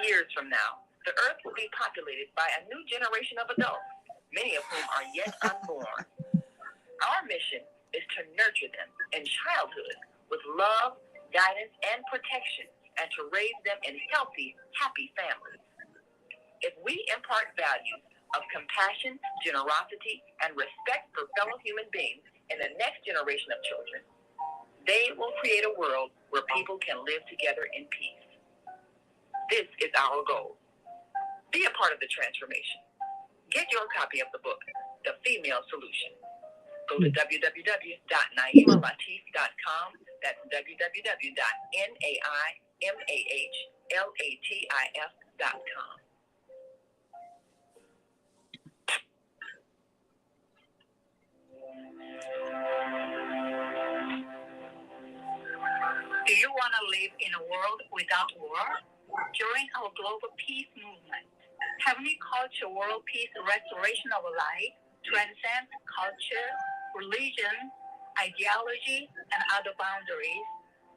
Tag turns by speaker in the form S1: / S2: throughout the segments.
S1: years from now, the earth will be populated by a new generation of adults, many of whom are yet unborn. Our mission is to nurture them in childhood with love, guidance, and protection, and to raise them in healthy, happy families. If we impart values of compassion, generosity, and respect for fellow human beings in the next generation of children, they will create a world where people can live together in peace. This is our goal. Be a part of the transformation. Get your copy of the book, The Female Solution. Go to www.naimalatif.com. That's www.naimalatif.com.
S2: Do you want to live in a world without war? Join our global peace movement. Heavenly Culture World Peace Restoration of Life transcends culture, religion, ideology, and other boundaries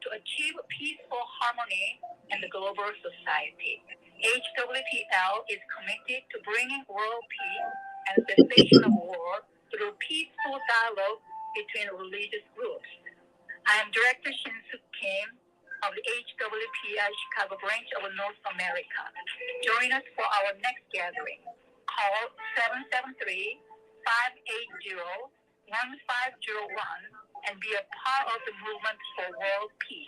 S2: to achieve peaceful harmony in the global society. HWPL is committed to bringing world peace and cessation of war through peaceful dialogue between religious groups. I am Director Shin-Suk Kim of the HWPL Chicago branch of North America. Join us for our next gathering. Call 773-580-1501 and be a part of the movement for world peace.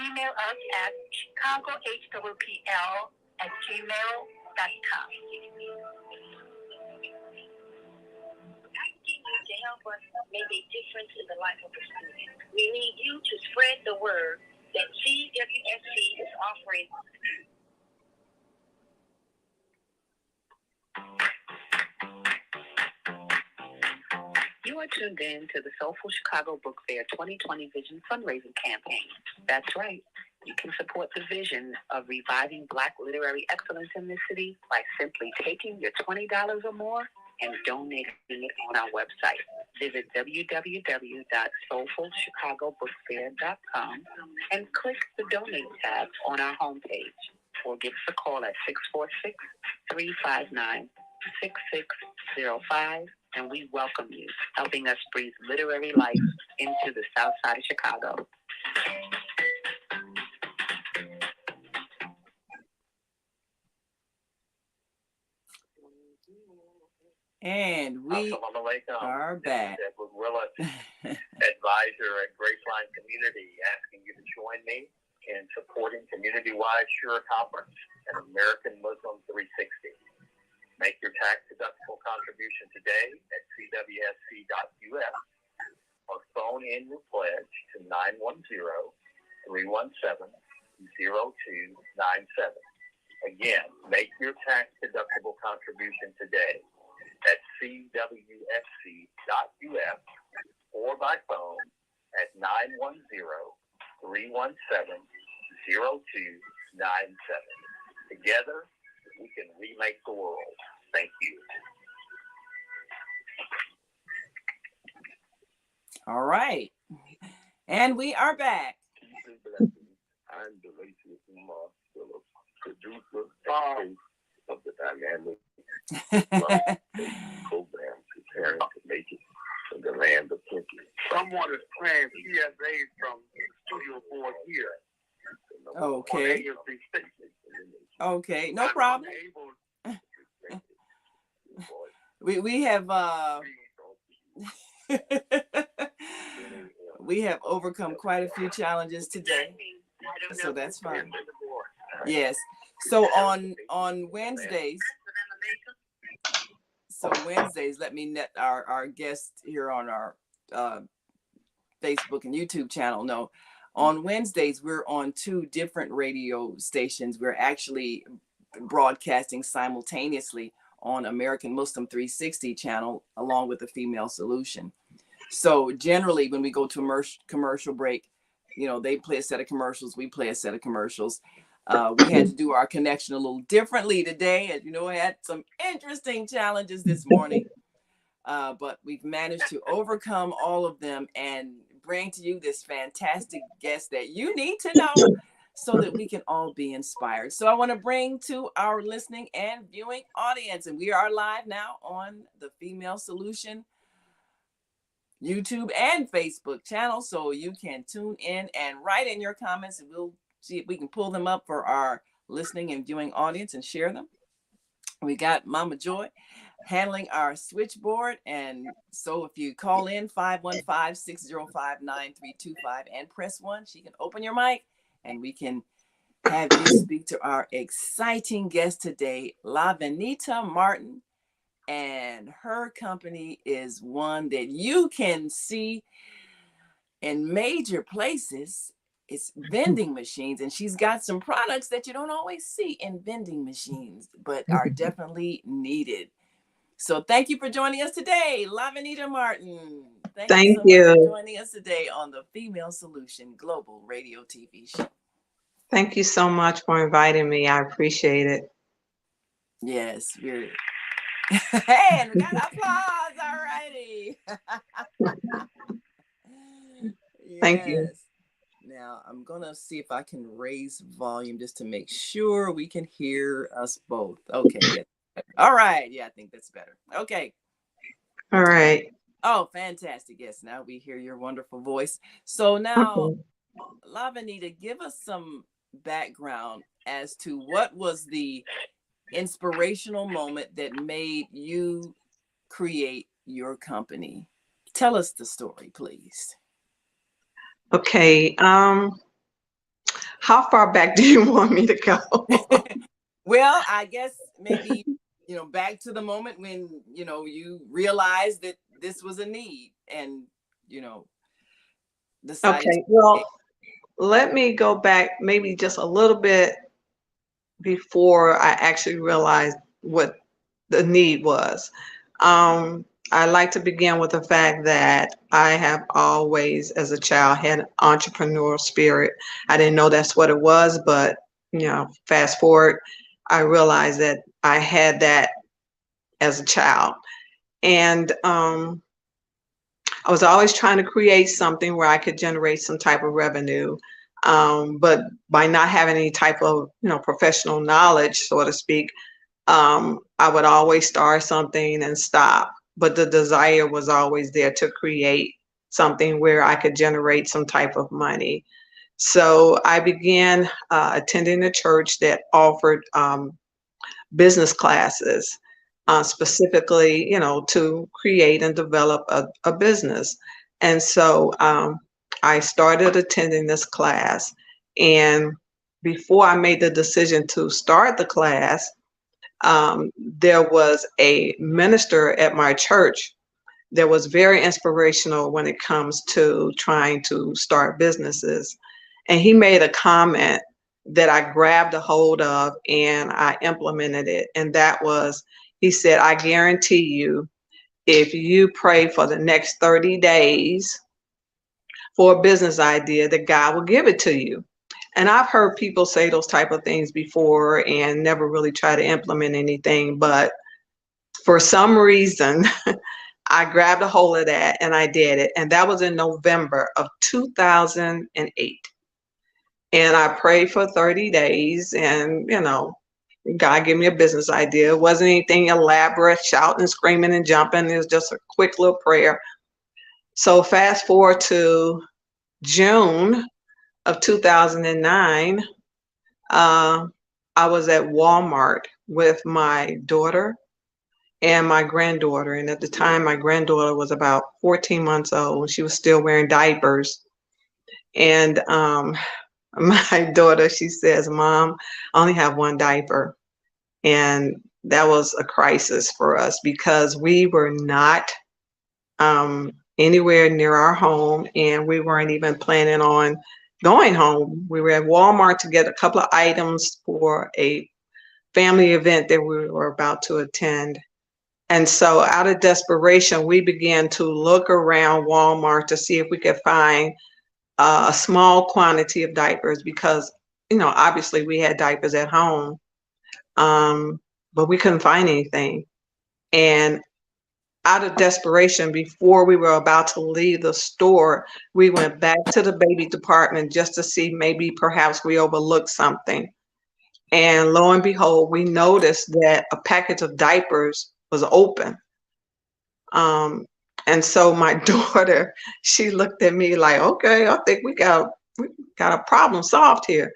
S2: Email us at chicagohwpl@gmail.com.
S1: To help us make a difference in the life of the student, we need you to spread the word that CWSC is offering. You are tuned in to the Soulful Chicago Book Fair 2020 Vision Fundraising Campaign. That's right. You can support the vision of reviving Black literary excellence in this city by simply taking your $20 or more and donating it on our website. Visit www.soulfulchicagobookfair.com and click the Donate tab on our homepage, or give us a call at 646-359-6605, and we welcome you, helping us breathe literary life into the South Side of Chicago.
S3: And we are back.
S4: Edward Willis, advisor at Graceline Community, asking you to join me in supporting community-wide Shura Conference and American Muslim 360. Make your tax-deductible contribution today at cwsc.us or phone in your pledge to 910-317-0297. Again, make your tax-deductible contribution today at cwsc.us or by phone at 910-317-0297. Together, we can remake the world. Thank you.
S3: All right. And we are back.
S4: I'm Delicious Umar Phillips, producer of the Dynamic program, preparing to make it in the land of plenty. Someone is playing PSA from Studio 4 here.
S3: Okay. Okay, no problem. We have we have overcome quite a few challenges today, so that's fine. Yes. So on Wednesdays, let me let our guests here on our Facebook and YouTube channel know. On Wednesdays, we're on 2 different radio stations. We're actually broadcasting simultaneously on American Muslim 360 channel, along with the Female Solution. So generally, when we go to commercial break, they play a set of commercials, we play a set of commercials. We had to do our connection a little differently today. As you know, I had some interesting challenges this morning, but we've managed to overcome all of them and bring to you this fantastic guest that you need to know. so that we can all be inspired. So I want to bring to our listening and viewing audience, and we are live now on the Female Solution YouTube and Facebook channel, so you can tune in and write in your comments, and we'll see if we can pull them up for our listening and viewing audience and share them. We got Mama Joy handling our switchboard, and so if you call in 515-605-9325 and press 1, she can open your mic and we can have you speak to our exciting guest today, Lavenita Martin. And her company is one that you can see in major places. It's vending machines, and she's got some products that you don't always see in vending machines, but are definitely needed. So thank you for joining us today, Lavenita Martin. Thank you so much for joining us today on the Female Solution Global Radio TV show.
S5: Thank you so much for inviting me. I appreciate it.
S3: Yes, we're hey, and we got applause. All righty.
S5: Thank you.
S3: Now I'm gonna see if I can raise volume just to make sure we can hear us both. Okay, yeah. All right, yeah, I think that's better. Okay.
S5: All right.
S3: Oh, fantastic. Yes, now we hear your wonderful voice. So now, Lavenita, give us some background as to what was the inspirational moment that made you create your company. Tell us the story, please.
S5: Okay. How far back do you want me to go?
S3: Well, I guess maybe, back to the moment when, you realized that this was a need and, decided.
S5: Okay. Well, let me go back maybe just a little bit before I actually realized what the need was. I like to begin with the fact that I have always, as a child, had an entrepreneurial spirit. I didn't know that's what it was, but fast forward, I realized that I had that as a child. And I was always trying to create something where I could generate some type of revenue. But by not having any type of, professional knowledge, so to speak, I would always start something and stop. But the desire was always there to create something where I could generate some type of money. So I began attending a church that offered business classes, specifically, to create and develop a business. And so I started attending this class. And before I made the decision to start the class, there was a minister at my church that was very inspirational when it comes to trying to start businesses. And he made a comment that I grabbed a hold of and I implemented it. And that was, he said, I guarantee you, if you pray for the next 30 days for a business idea, that God will give it to you. And I've heard people say those type of things before and never really try to implement anything. But for some reason, I grabbed a hold of that and I did it. And that was in November of 2008. And I prayed for 30 days and, God gave me a business idea. It wasn't anything elaborate, shouting, screaming, and jumping. It was just a quick little prayer. So fast forward to June of 2009, I was at Walmart with my daughter and my granddaughter. And at the time, my granddaughter was about 14 months old. She was still wearing diapers. And my daughter, she says, Mom, I only have one diaper. And that was a crisis for us because we were not anywhere near our home, and we weren't even planning on going home. We were at Walmart to get a couple of items for a family event that we were about to attend. And so out of desperation, we began to look around Walmart to see if we could find a small quantity of diapers because, obviously we had diapers at home, but we couldn't find anything. And out of desperation, before we were about to leave the store, we went back to the baby department just to see maybe perhaps we overlooked something. And lo and behold, we noticed that a package of diapers was open. Um, and so my daughter, she looked at me like, okay, I think we got a problem solved here.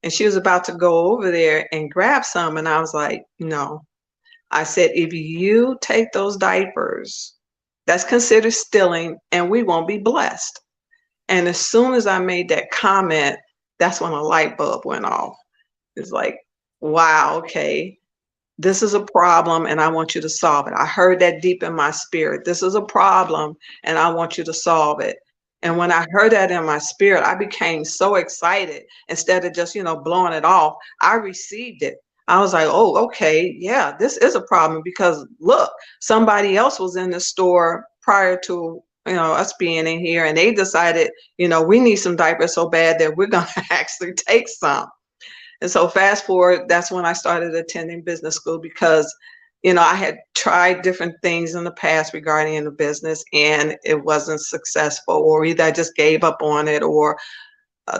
S5: And she was about to go over there and grab some. And I was like, no. I said, if you take those diapers, that's considered stealing and we won't be blessed. And as soon as I made that comment, that's when a light bulb went off. It's like, wow, okay, this is a problem and I want you to solve it. I heard that deep in my spirit. This is a problem and I want you to solve it. And when I heard that in my spirit, I became so excited. Instead of just, blowing it off, I received it. I was like, oh, okay, yeah, this is a problem because look, somebody else was in the store prior to, us being in here, and they decided, we need some diapers so bad that we're going to actually take some. And so fast forward, that's when I started attending business school because, I had tried different things in the past regarding the business and it wasn't successful, or either I just gave up on it, or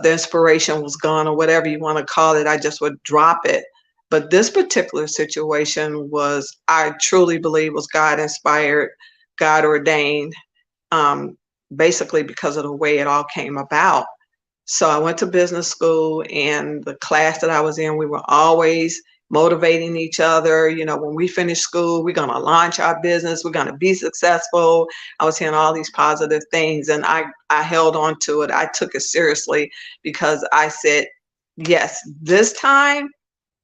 S5: the inspiration was gone, or whatever you want to call it. I just would drop it. But this particular situation was, I truly believe, was God inspired, God ordained, basically because of the way it all came about. So I went to business school, and the class that I was in, we were always motivating each other. When we finish school, we're going to launch our business. We're going to be successful. I was hearing all these positive things, and I held on to it. I took it seriously because I said, yes, this time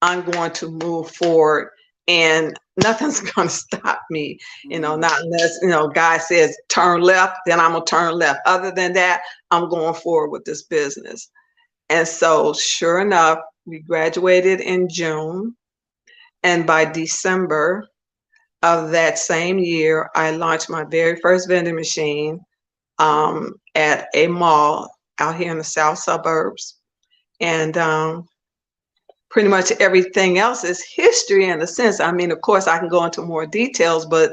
S5: I'm going to move forward and nothing's going to stop me, not unless, God says turn left, then I'm going to turn left. Other than that, I'm going forward with this business. And so sure enough, we graduated in June. And by December of that same year, I launched my very first vending machine at a mall out here in the south suburbs. And pretty much everything else is history in a sense. I mean, of course, I can go into more details, but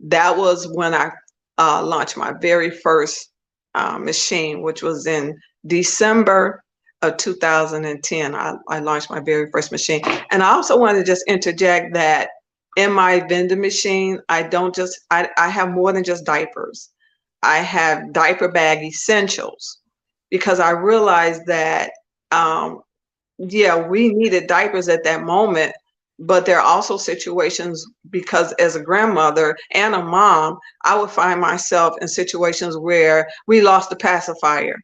S5: that was when I launched my very first machine, which was in December of 2010. I launched my very first machine. And I also want to just interject that in my vending machine, I have more than just diapers. I have diaper bag essentials, because I realized that yeah, we needed diapers at that moment, but there are also situations, because as a grandmother and a mom, I would find myself in situations where we lost the pacifier.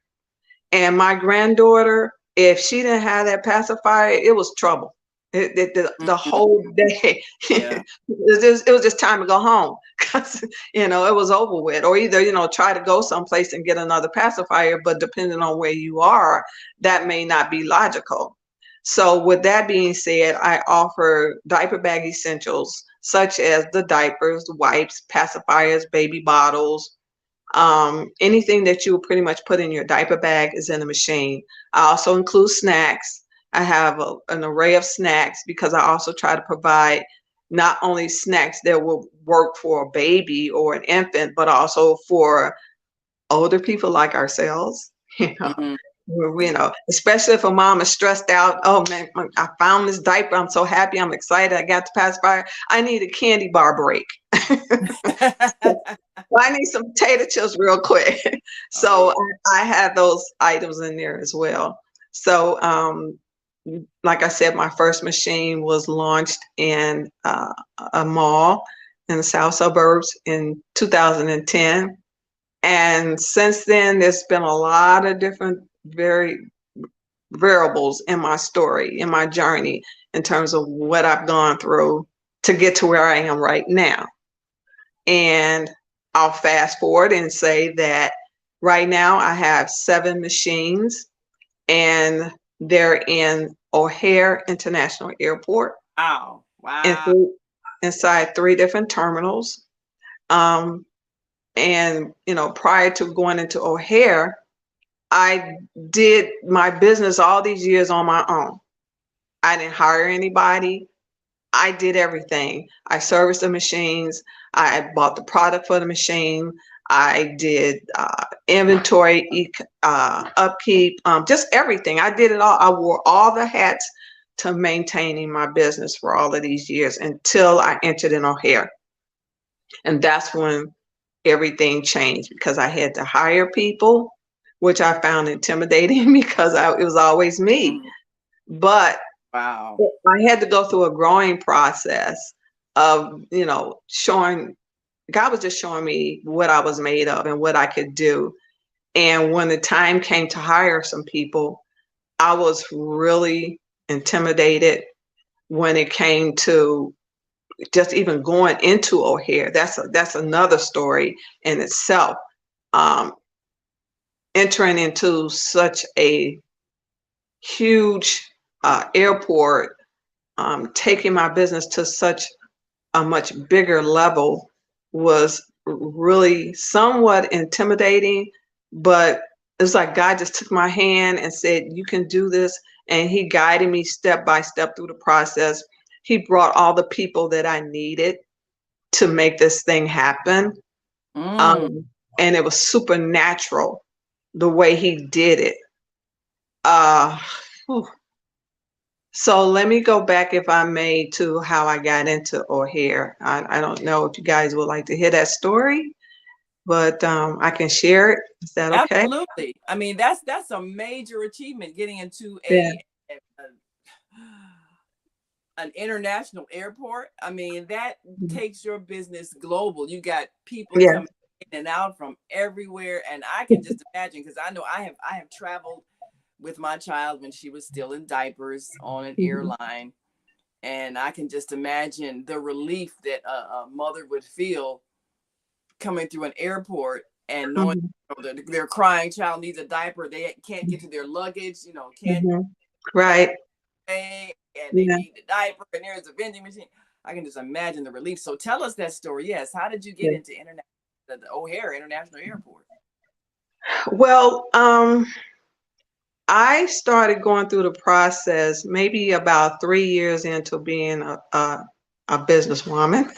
S5: And my granddaughter, if she didn't have that pacifier, it was trouble. The whole day,
S3: Yeah.
S5: it was just time to go home, because it was over with. Or either try to go someplace and get another pacifier, but depending on where you are, that may not be logical. So with that being said, I offer diaper bag essentials such as the diapers, wipes, pacifiers, baby bottles. Anything that you would pretty much put in your diaper bag is in the machine. I also include snacks. I have an array of snacks, because I also try to provide not only snacks that will work for a baby or an infant, but also for older people like ourselves.
S3: Mm-hmm.
S5: Especially if a mom is stressed out. Oh man, I found this diaper. I'm so happy. I'm excited. I got the pacifier. I need a candy bar break. Well, I need some potato chips real quick. So I have those items in there as well. So like I said, my first machine was launched in a mall in the south suburbs in 2010. And since then, there's been a lot of different variables in my story, in my journey, in terms of what I've gone through to get to where I am right now. And I'll fast forward and say that right now I have 7 machines, and they're in O'Hare International Airport.
S3: Wow. Wow.
S5: Inside 3 different terminals. And, prior to going into O'Hare, I did my business all these years on my own. I didn't hire anybody. I did everything. I serviced the machines. I bought the product for the machine. I did inventory, upkeep, just everything. I did it all. I wore all the hats to maintaining my business for all of these years until I entered in O'Hare. And that's when everything changed because I had to hire people, which I found intimidating because it was always me.
S3: Mhm.
S5: But
S3: Wow.
S5: I had to go through a growing process of, showing, God was just showing me what I was made of and what I could do. And when the time came to hire some people, I was really intimidated when it came to just even going into O'Hare. That's another story in itself. Um, Entering into such a huge airport, taking my business to such a much bigger level was really somewhat intimidating, but it's like God just took my hand and said, "You can do this." And He guided me step by step through the process. He brought all the people that I needed to make this thing happen.
S3: Mm.
S5: Um, and it was supernatural the way He did it. Uh, whew. So let me go back, if I may, to how I got into O'Hare. I don't know if you guys would like to hear that story, but I can share it. Is that okay?
S3: Absolutely. I mean, that's a major achievement, getting into
S5: Yeah.
S3: an international airport. I mean, that
S5: Mhm.
S3: takes your business global. You got people
S5: Yeah.
S3: coming in and out from everywhere, and I can just imagine, because I know I have traveled with my child when she was still in diapers on an
S5: Mhm.
S3: airline, and I can just imagine the relief that a mother would feel coming through an airport and knowing,
S5: Mhm.
S3: their crying child needs a diaper, they can't get to their luggage, can't
S5: Mhm. Right.
S3: pay, and they
S5: Yeah.
S3: need the diaper, and there's a vending machine. I can just imagine the relief. So tell us that story. Yes, how did you get
S5: Yeah.
S3: into the O'Hare International Airport?
S5: Well, I started going through the process maybe about 3 years into being a businesswoman.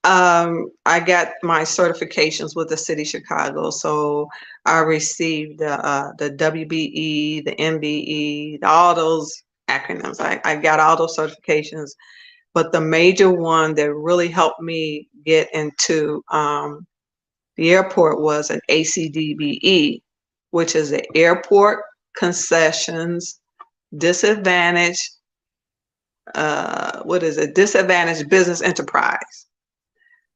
S5: I got my certifications with the city of Chicago. So I received the WBE, the MBE, all those acronyms. I got all those certifications. But the major one that really helped me get into the airport was an ACDBE, which is the Airport Concessions Disadvantaged, what is it? Disadvantaged Business Enterprise.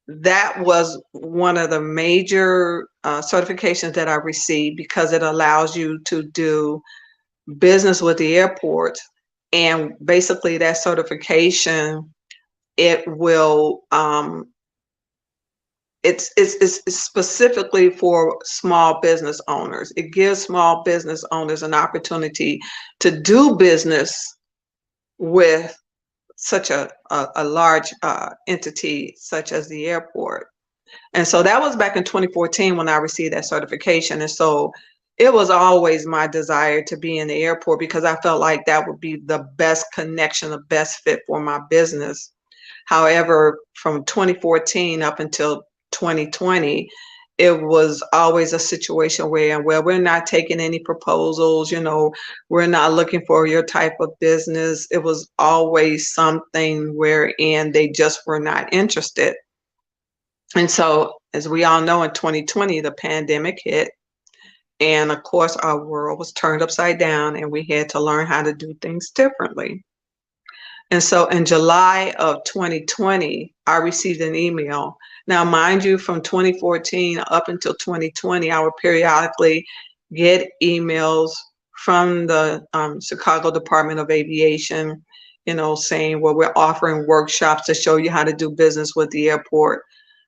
S5: That was one of the major certifications that I received because it allows you to do business with the airport. And basically, that certification, it will, it's specifically for small business owners. It gives small business owners an opportunity to do business with such a large entity such as the airport. And so that was back in 2014 when I received that certification. And so it was always my desire to be in the airport because I felt like that would be the best connection, the best fit for my business. However, from 2014 up until 2020, it was always a situation where, well, we're not taking any proposals, we're not looking for your type of business. It was always something wherein they just were not interested. And so, as we all know, in 2020, the pandemic hit. And of course, our world was turned upside down and we had to learn how to do things differently. And so in July of 2020, I received an email. Now, mind you, from 2014 up until 2020, I would periodically get emails from the Chicago Department of Aviation, saying, well, we're offering workshops to show you how to do business with the airport.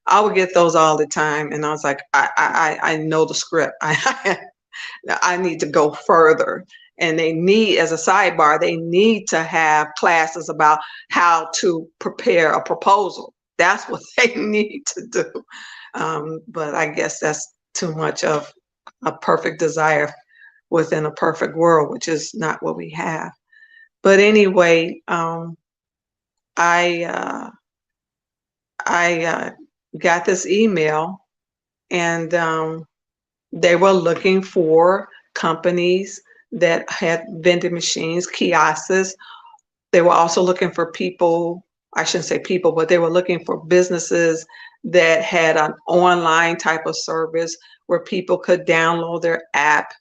S5: I would get those all the time. And I was like, I know the script. I need to go further. And they need, as a sidebar, they need to have classes about how to prepare a proposal. That's what they need to do. But I guess that's too much of a perfect desire within a perfect world, which is not what we have. But anyway, I uh, I got this email, and they were looking for companies that had vending machines, kiosks. They were also looking for people, I shouldn't say people, but they were looking for businesses that had an online type of service where people could download their app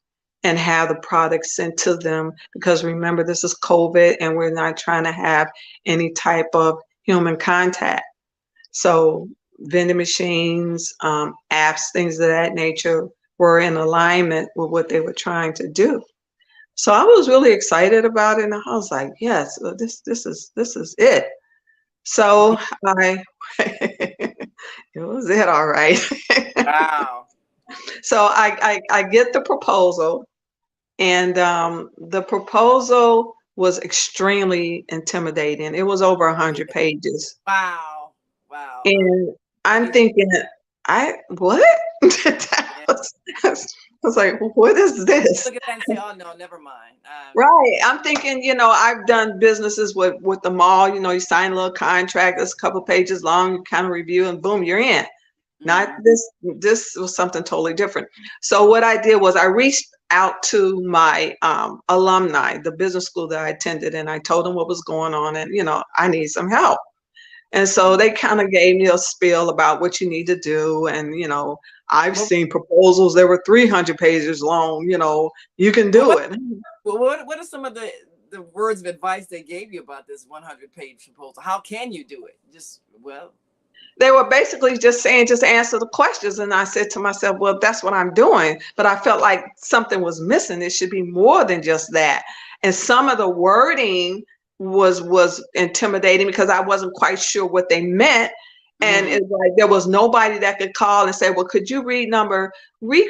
S5: and have the product sent to them. Because remember, this is COVID and we're not trying to have any type of human contact. So vending machines, apps, things of that nature were in alignment with what they were trying to do. So I was really excited about it, and I was like, yes, this is it. So I it was it all right.
S3: Wow.
S5: So I get the proposal, and the proposal was extremely intimidating. It was over 100 pages.
S3: Wow. Wow.
S5: And I'm
S3: Funny.
S5: thinking, I what? That
S3: Yeah.
S5: I was like, what is this?
S3: Look at that and say, oh no, never mind.
S5: Right. I'm thinking, I've done businesses with the mall, you sign a little contract, it's a couple pages long, you kind of review and boom, you're in. Not
S3: Mhm.
S5: this was something totally different. So what I did was I reached out to my alumni, the business school that I attended, and I told them what was going on, and I need some help. And so they kind of gave me a spiel about what you need to do. And, I've
S3: Well,
S5: seen proposals that were 300 pages long, you can
S3: well,
S5: do it.
S3: what are some of the words of advice they gave you about this 100-page proposal? How can you do it? Just, well,
S5: They were basically just saying, just answer the questions. And I said to myself, well, that's what I'm doing. But I felt like something was missing. It should be more than just that. And some of the wording was intimidating because I wasn't quite sure what they meant. And
S3: mm,
S5: it's like there was nobody that could call and say, well, could you read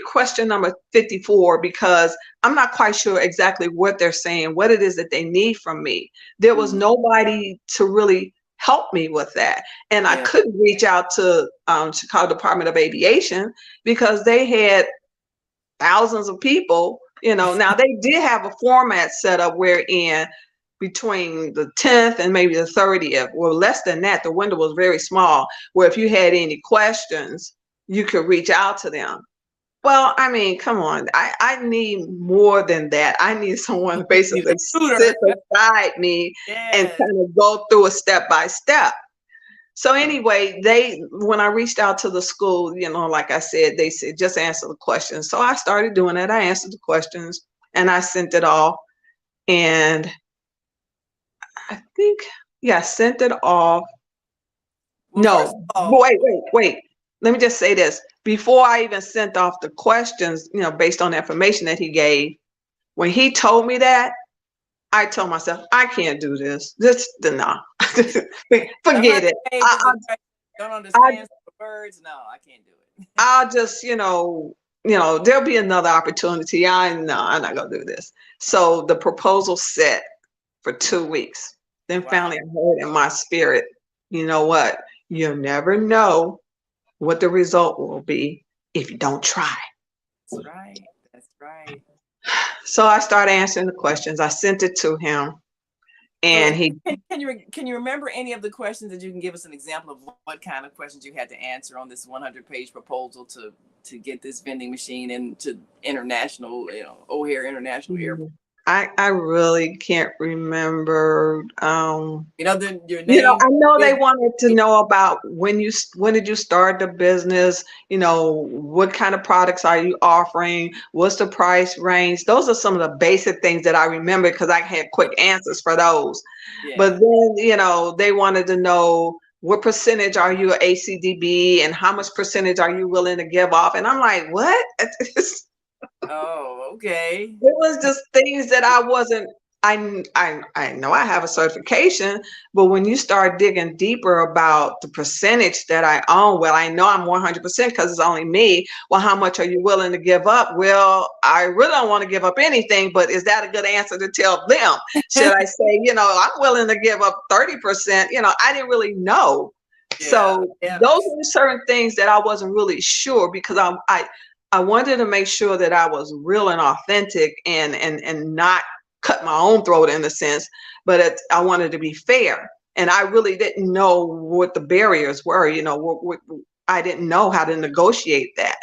S5: question number 54, because I'm not quite sure exactly what they're saying, what it is that they need from me. There was
S3: mm,
S5: nobody to really help me with that. And I
S3: yeah.
S5: couldn't reach out to Chicago Department of Aviation because they had thousands of people. Now they did have a format set up wherein between the 10th and maybe the 30th, or less than that, the window was very small, where if you had any questions, you could reach out to them. Well, I mean, come on. I need more than that. I need someone to
S3: He's
S5: basically
S3: a
S5: sit
S3: tutor.
S5: beside me and
S3: Yes.
S5: kind of go through a step by step. So anyway, when I reached out to the school, like I said, they said, just answer the questions. So I started doing it. I answered the questions and I sent it off. And I think, yeah, I sent it off.
S3: Well, first
S5: No,
S3: of all,
S5: wait. Let me just say this. Before I even sent off the questions, based on the information that he gave, when he told me that, I told myself, I can't do this. No,
S3: the
S5: forget
S3: 100
S5: it.
S3: pages of questions, don't
S5: I,
S3: understand the words. No, I can't do it.
S5: I'll just, there'll be another opportunity. I'm not gonna do this. So the proposal set for 2 weeks. Then
S3: Wow.
S5: finally I heard in my spirit, you know what? You'll never know what the result will be if you don't try.
S3: That's right. That's right.
S5: So I started answering the questions. I sent it to him,
S3: So
S5: and he
S3: can you remember any of the questions that you can give us an example of what kind of questions you had to answer on this 100-page proposal to get this vending machine into international, O'Hare International Airport?
S5: I really can't remember.
S3: Your name.
S5: I know they
S3: Business.
S5: wanted to know about when did you start the business? What kind of products are you offering? What's the price range? Those are some of the basic things that I remember because I had quick answers for those. But
S3: Yeah.
S5: then, they wanted to know what percentage are you ACDB and how much percentage are you willing to give off? And I'm like, what?
S3: Oh, okay.
S5: It was just things that I wasn't. I know I have a certification, but when you start digging deeper about the percentage that I own, well, I know I'm 100% because it's only me. Well, how much are you willing to give up? Well, I really don't want to give up anything, but is that a good answer to tell them? Should I say, I'm willing to give up 30%? I didn't really know.
S3: Yeah.
S5: So
S3: Yeah.
S5: those are certain things that I wasn't really sure because I wanted to make sure that I was real and authentic and not cut my own throat in a sense, but I wanted to be fair. And I really didn't know what the barriers were, I didn't know how to negotiate that.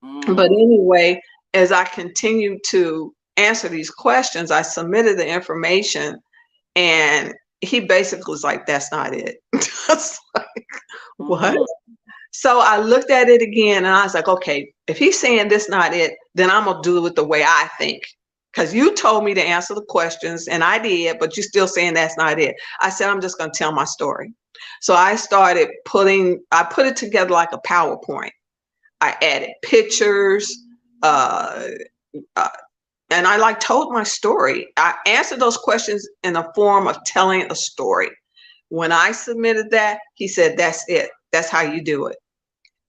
S5: But anyway, as I continued to answer these questions, I submitted the information, and he basically was like, that's not it. It's like, what? So I looked at it again, and I was like, okay, if he's saying this not it, then I'm gonna do it the way I think. Because you told me to answer the questions, and I did, but you're still saying that's not it. I said, I'm just gonna tell my story. So I put it together like a PowerPoint. I added pictures, uh, uh, and I told my story. I answered those questions in the form of telling a story. When I submitted that, he said, that's it. That's how you do it.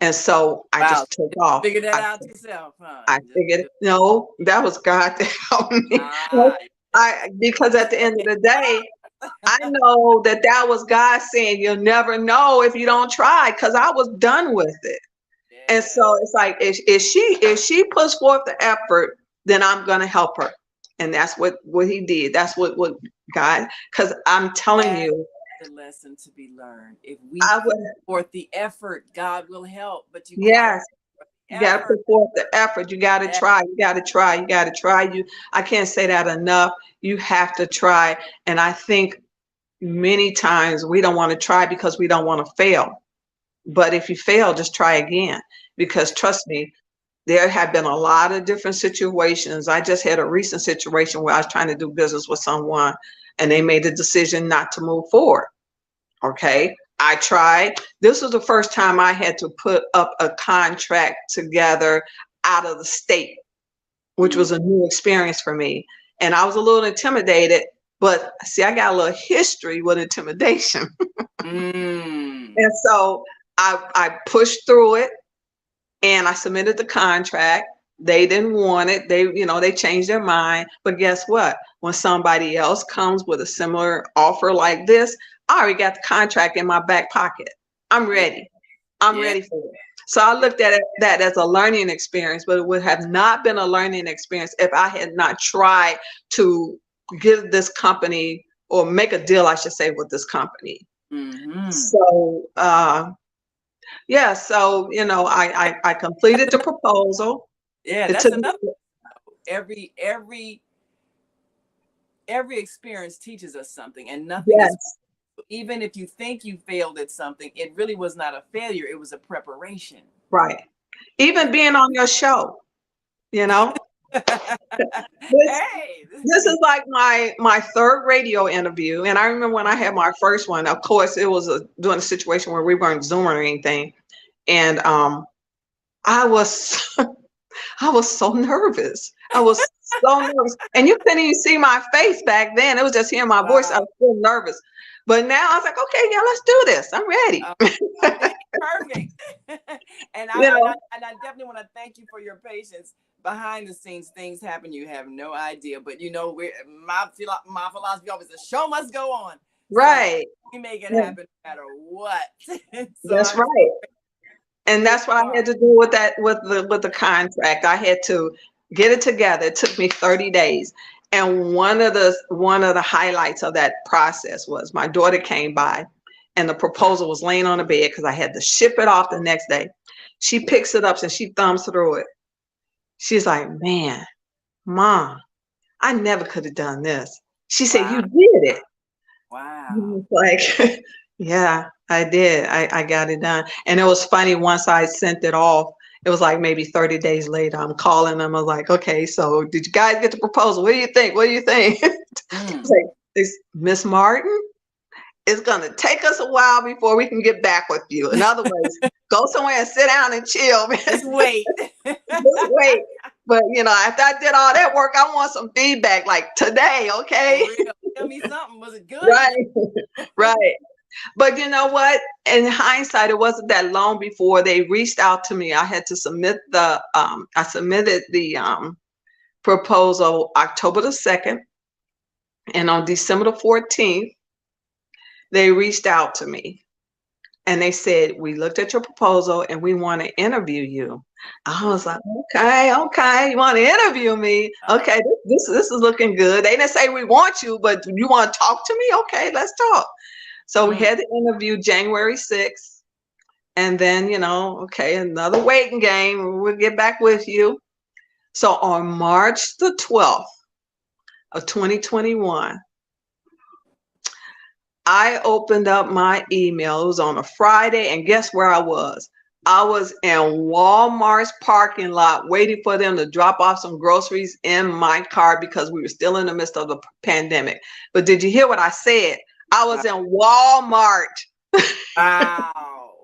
S5: And so I just took off.
S3: Figured that out yourself, huh?
S5: I figured, no, that was God to help me. Because at the end of the day, I know that was God saying, you'll never know if you don't try, because I was done with it. Yeah. And so it's like, if she puts forth the effort, then I'm going to help her. And that's what he did. That's what God, because I'm telling you,
S3: the lesson to be learned. If we put forth the effort, God will help. But you
S5: got to put forth the effort. You got to try. You got to try. You got to try. I can't say that enough. You have to try. And I think many times we don't want to try because we don't want to fail. But if you fail, just try again. Because trust me, there have been a lot of different situations. I just had a recent situation where I was trying to do business with someone, and they made the decision not to move forward. Okay, I tried. This was the first time I had to put up a contract together out of the state, which was a new experience for me. And I was a little intimidated, but see, I got a little history with intimidation. And so I pushed through it, and I submitted the contract. They didn't want it. They changed their mind. But guess what? When somebody else comes with a similar offer like this, I already got the contract in my back pocket. I'm ready. I'm ready for it. So I looked at that as a learning experience, but it would have not been a learning experience if I had not tried to give this company, or make a deal, I should say, with this company. So, so, I completed the proposal.
S3: Yeah, that's another. Every experience teaches us something, and nothing is, even if you think you failed at something, it really was not a failure. It was a preparation.
S5: Right. Even being on your show, This is like my third radio interview. And I remember when I had my first one, of course, it was during a situation where we weren't Zooming or anything. And I was so nervous. I was so nervous. And you couldn't even see my face back then. It was just hearing my voice. I was still nervous. But now I was like, okay, yeah, let's do this. I'm ready.
S3: Perfect. And I definitely want to thank you for your patience. Behind the scenes, things happen. You have no idea. But my philosophy always, the show must go on.
S5: Right.
S3: So we make it happen no matter what.
S5: That's right. And that's what I had to do with that, with the contract. I had to get it together. It took me 30 days. And one of the highlights of that process was my daughter came by, and the proposal was laying on the bed because I had to ship it off the next day. She picks it up and she thumbs through it. She's like, man, Mom, I never could have done this. She said, you did it.
S3: Wow.
S5: Like, yeah, I did. I got it done. And it was funny, once I sent it off, it was like maybe 30 days later, I'm calling them. I was like, okay, so did you guys get the proposal? What do you think? What do you think? It's like, Miss Martin, it's going to take us a while before we can get back with you. In other words, go somewhere and sit down and chill.
S3: Just wait.
S5: Just wait. But, after I did all that work, I want some feedback, like today, okay?
S3: Tell me something. Was it good?
S5: Right. But you know what? In hindsight, it wasn't that long before they reached out to me. I had to submit I submitted the proposal October the 2nd. And on December the 14th, they reached out to me. And they said, we looked at your proposal and we want to interview you. I was like, okay, you want to interview me? Okay, this is looking good. They didn't say we want you, but you want to talk to me? Okay, let's talk. So we had the interview January 6th. And then, okay, another waiting game. We'll get back with you. So on March the 12th of 2021, I opened up my email. It was on a Friday, and guess where I was? I was in Walmart's parking lot waiting for them to drop off some groceries in my car because we were still in the midst of the pandemic. But did you hear what I said? I was in Walmart.
S3: Wow.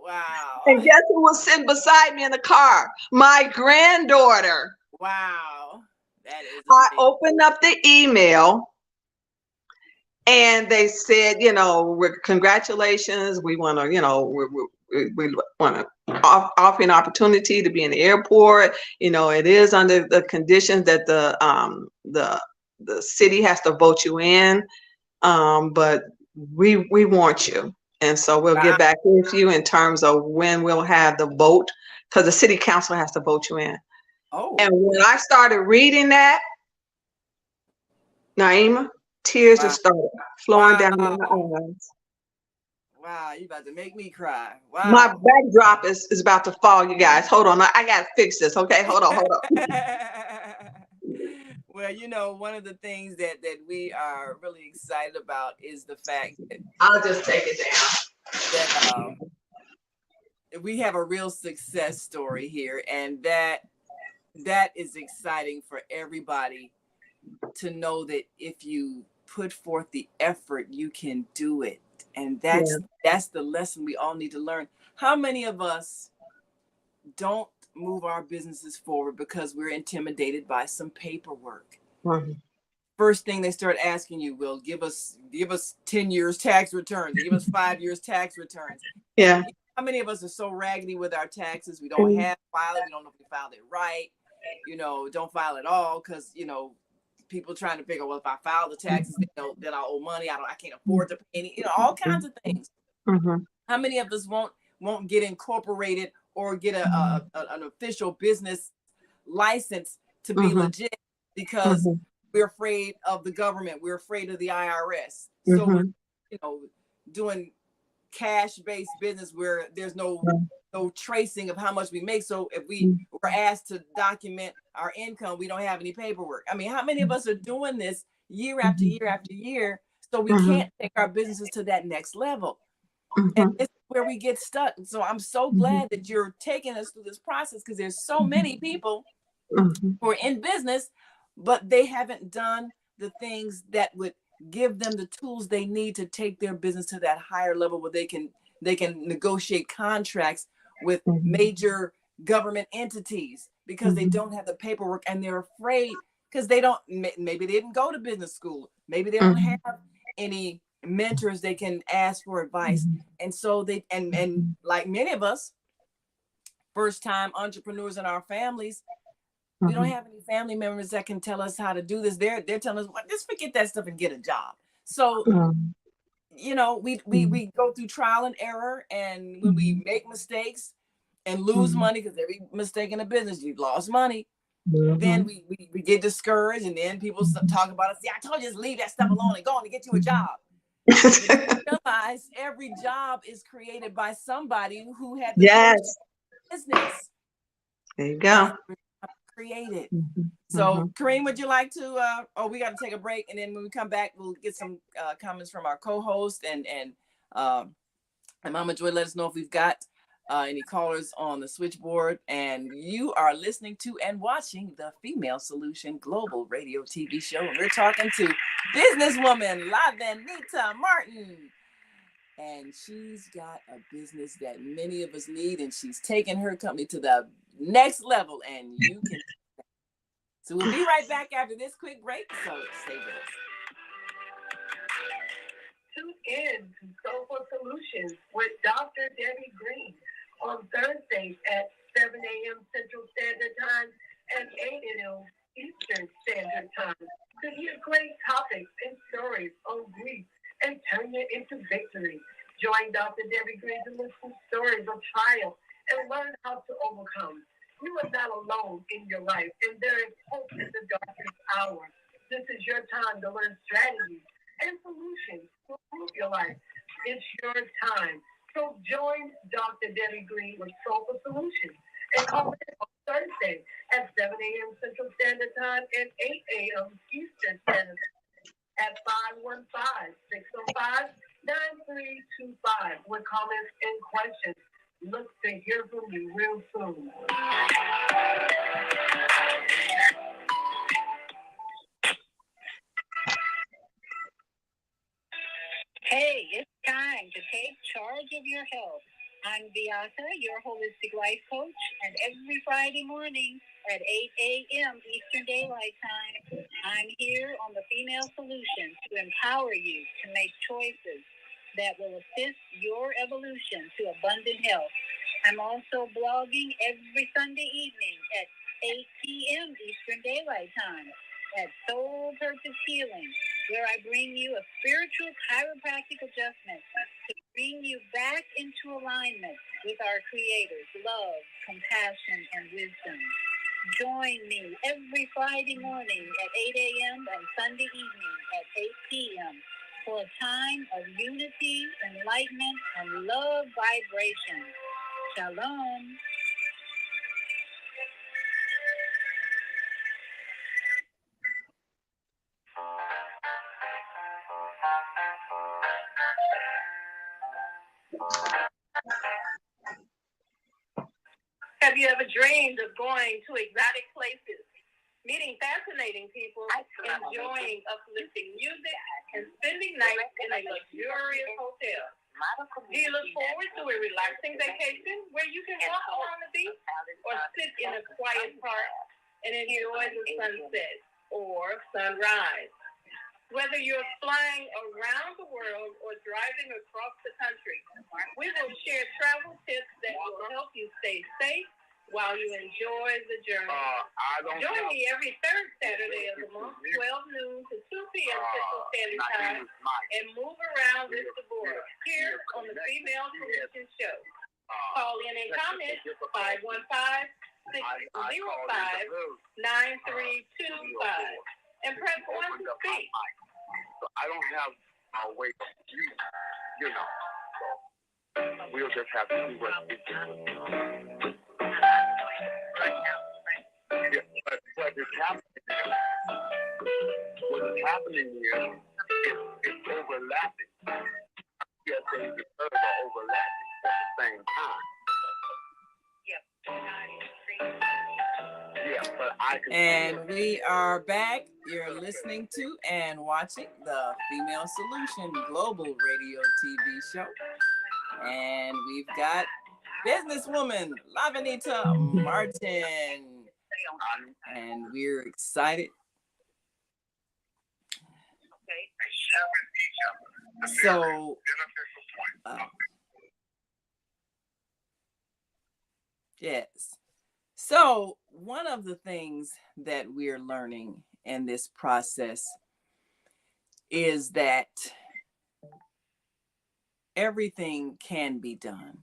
S3: Wow.
S5: And guess who was sitting beside me in the car? My granddaughter.
S3: Wow. That is
S5: I
S3: amazing.
S5: opened up the email and they said, congratulations. We want to, we want to offer an opportunity to be in the airport. It is under the conditions that the city has to vote you in. But we want you. And so we'll get back with you in terms of when we'll have the vote, because the city council has to vote you in.
S3: Oh.
S5: And when I started reading that, Naima, tears just started flowing down my eyes.
S3: Wow, you about to make me cry. Wow.
S5: My backdrop is about to fall, you guys. Hold on. I got to fix this. Okay. Hold on.
S3: Well, one of the things that we are really excited about is the fact that
S5: I'll just take it down.
S3: That we have a real success story here, and that is exciting for everybody to know that if you put forth the effort, you can do it. And that's the lesson we all need to learn. How many of us don't move our businesses forward because we're intimidated by some paperwork?
S5: Mm-hmm.
S3: First thing they start asking you, will give us 10 years tax returns, give us 5 years tax returns.
S5: Yeah.
S3: How many of us are so raggedy with our taxes? We don't have file it. We don't know if we filed it right. Don't file at all because, people trying to figure, well, if I file the taxes, then I'll owe money. I can't afford to pay any, all kinds of things.
S5: Mm-hmm.
S3: How many of us won't get incorporated or get an official business license to be legit because we're afraid of the government. We're afraid of the IRS. So we're, doing cash-based business where there's no tracing of how much we make. So if we were asked to document our income, we don't have any paperwork. I mean, how many of us are doing this year after year after year? So we can't take our businesses to that next level. And this is where we get stuck. So I'm so glad that you're taking us through this process, because there's so many people who are in business, but they haven't done the things that would give them the tools they need to take their business to that higher level where they can negotiate contracts with major government entities, because they don't have the paperwork and they're afraid because maybe they didn't go to business school. Maybe they don't have any mentors they can ask for advice. And so and like many of us, first time entrepreneurs in our families, we don't have any family members that can tell us how to do this. They're telling us, well, just forget that stuff and get a job. So, we go through trial and error, and when we make mistakes and lose money, because every mistake in a business, you've lost money, then we get discouraged, and then people talk about us. See, I told you, just leave that stuff alone and go on and get you a job. But realize every job is created by somebody who had the business.
S5: There you go.
S3: Created. So Kareem, would you like to we got to take a break, and then when we come back we'll get some comments from our co-host and Mama Joy. Let us know if we've got any callers on the switchboard. And you are listening to and watching the Female Solution Global Radio TV show, and we're talking to businesswoman Lavenita Martin, and she's got a business that many of us need, and she's taking her company to the next level, and you can. So we'll be right back after this quick break, so stay with us.
S1: Tune in to Soulful Solutions with Dr. Debbie Green on Thursdays at 7 a.m. Central Standard Time and 8 a.m. Eastern Standard Time to hear great topics and stories on grief and turn it into victory. Join Dr. Debbie Green to listen to stories of trial and learn how to overcome. You are not alone in your life, and there is hope in the darkest hour. This is your time to learn strategies and solutions to improve your life. It's your time. So join Dr. Debbie Green with Soulful Solutions and call in on Thursday at 7 a.m. Central Standard Time and 8 a.m. Eastern Standard Time at 515-605-9325 with comments and questions. Look to hear from you real soon.
S2: Hey, it's time to take charge of your health. I'm Beata, your holistic life coach, and every Friday morning at 8 a.m. Eastern Daylight Time, I'm here on the Female Solution to empower you to make choices that will assist your evolution to abundant health. I'm also blogging every Sunday evening at 8 p.m. Eastern Daylight Time at Soul Purpose Healing, where I bring you a spiritual chiropractic adjustment to bring you back into alignment with our Creator's love, compassion, and wisdom. Join me every Friday morning at 8 a.m. and Sunday evening at 8 p.m. for a time of unity, enlightenment, and love vibration. Shalom.
S1: Have you ever dreamed of going to exotic places, meeting fascinating people, enjoying uplifting music, and spending nights in a luxurious hotel? Do you look forward to a relaxing vacation where you can walk along the beach or sit in a quiet park and enjoy the sunset or sunrise? Whether you're flying around the world or driving across the country, we will share travel tips that will help you stay safe while you enjoy the journey. Join me every third Saturday of the month, 12 noon to 2 p.m. Central Standard Time, and move around with the board here on the Female Solution Show. Call in and comment 515-605-9325 and press 1 to speak.
S4: So I don't have a way to you know. So we'll just have to see what we do. Yeah, but it's happening. What is happening here is overlapping. Yes, things are overlapping at the same time. Yeah, but I can.
S3: And we are back. You're listening to and watching the Female Solution Global Radio TV show. And we've got businesswoman Lavenita Martin. And we're excited. So, yes. So, one of the things that we're learning in this process is that everything can be done,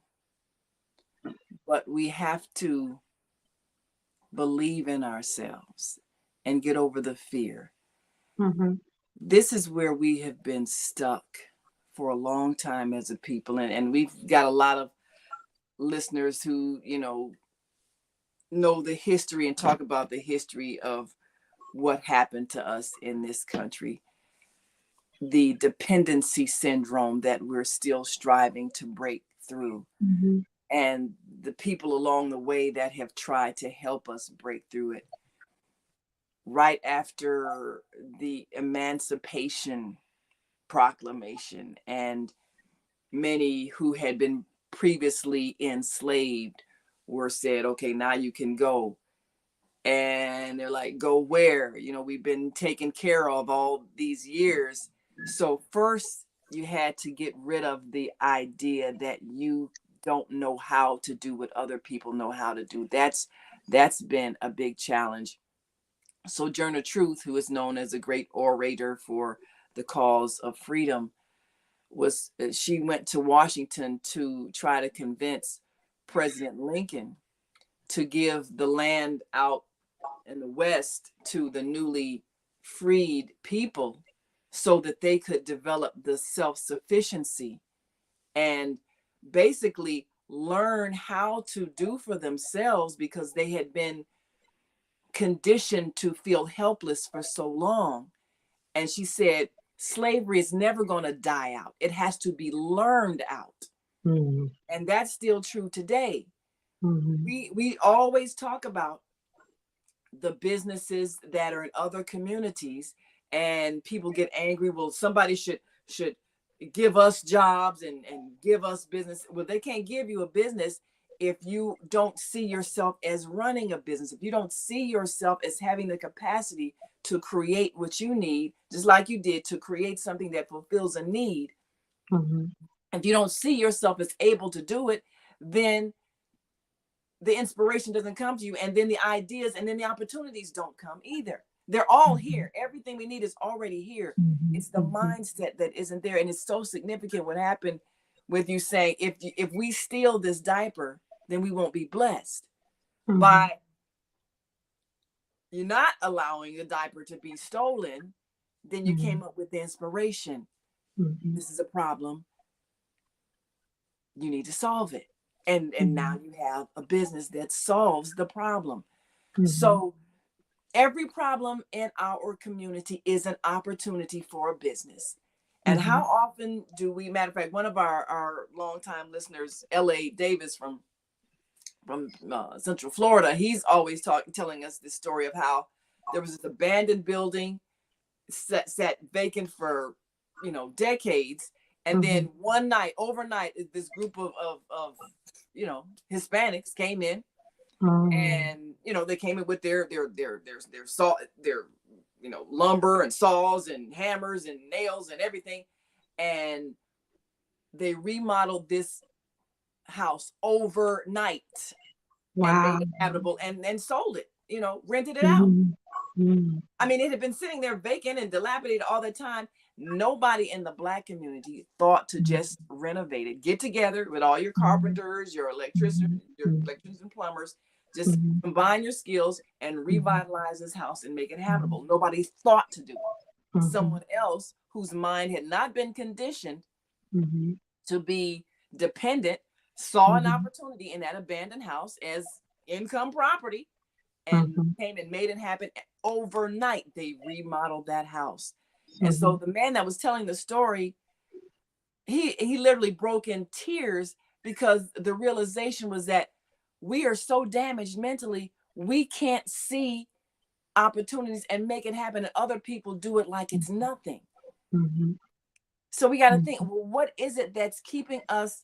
S3: but we have to believe in ourselves and get over the fear.
S5: Mm-hmm.
S3: This is where we have been stuck for a long time as a people. And we've got a lot of listeners who, know the history and talk about the history of what happened to us in this country. The dependency syndrome that we're still striving to break through.
S5: Mm-hmm.
S3: And the people along the way that have tried to help us break through it. Right after the Emancipation Proclamation, and many who had been previously enslaved were said, okay, now you can go. And they're like, go where? We've been taken care of all these years. So first you had to get rid of the idea that you don't know how to do what other people know how to do. That's been a big challenge. Sojourner Truth, who is known as a great orator for the cause of freedom, she went to Washington to try to convince President Lincoln to give the land out in the West to the newly freed people so that they could develop the self-sufficiency and basically learn how to do for themselves because they had been conditioned to feel helpless for so long. And she said, slavery is never going to die out. It has to be learned out.
S5: Mm-hmm.
S3: And that's still true today.
S5: Mm-hmm.
S3: We always talk about the businesses that are in other communities, and people get angry. Well, somebody should give us jobs and give us business. Well, they can't give you a business if you don't see yourself as running a business, if you don't see yourself as having the capacity to create what you need, just like you did, to create something that fulfills a need.
S5: Mm-hmm.
S3: If you don't see yourself as able to do it, then the inspiration doesn't come to you, and then the ideas and then the opportunities don't come either. They're all here. Everything we need is already here.
S5: Mm-hmm.
S3: It's the mindset that isn't there. And it's so significant what happened with you saying, if we steal this diaper, then we won't be blessed.
S5: Mm-hmm.
S3: By you're not allowing the diaper to be stolen, then you came up with the inspiration.
S5: Mm-hmm.
S3: This is a problem. You need to solve it. And now you have a business that solves the problem.
S5: Mm-hmm.
S3: So every problem in our community is an opportunity for a business. And how often do we, matter of fact, one of our longtime listeners, L.A. Davis from Central Florida, he's always telling us this story of how there was this abandoned building sat vacant for, decades. And then one night, overnight, this group of Hispanics came in, and they came in with their saw, their lumber and saws and hammers and nails and everything, and they remodeled this house overnight. Wow. And made it habitable and sold it, rented it out. I mean, it had been sitting there vacant and dilapidated all the time. Nobody in the Black community thought to just renovate it. Get together with all your carpenters, your electricians and plumbers, just combine your skills and revitalize this house and make it habitable. Nobody thought to do it. Someone else whose mind had not been conditioned to be dependent saw an opportunity in that abandoned house as income property, and came and made it happen overnight. They remodeled that house. And so the man that was telling the story, he literally broke in tears, because the realization was that we are so damaged mentally, we can't see opportunities and make it happen, and other people do it like it's nothing. So we got to think, well, what is it that's keeping us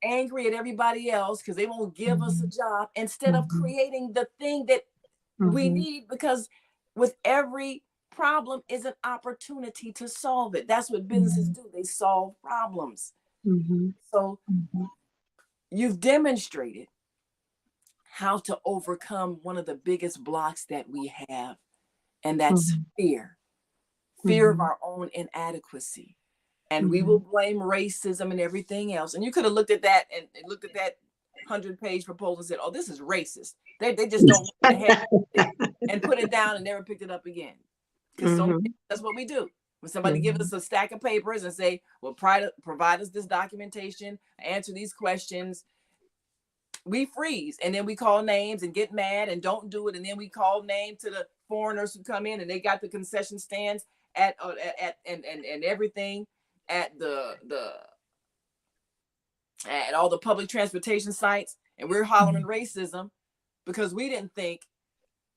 S3: angry at everybody else because they won't give us a job, instead of creating the thing that we need? Because with every problem is an opportunity to solve it. That's what businesses do. They solve problems. So you've demonstrated how to overcome one of the biggest blocks that we have, and that's fear of our own inadequacy. And we will blame racism and everything else. And you could have looked at that and looked at that 100-page proposal and said, oh, this is racist. They just don't want to have it, and put it down and never picked it up again. Because that's what we do. When somebody gives us a stack of papers and say, well, provide us this documentation, answer these questions, we freeze. And then we call names and get mad and don't do it. And then we call name to the foreigners who come in, and they got the concession stands and everything at at all the public transportation sites, and we're hollering racism because we didn't think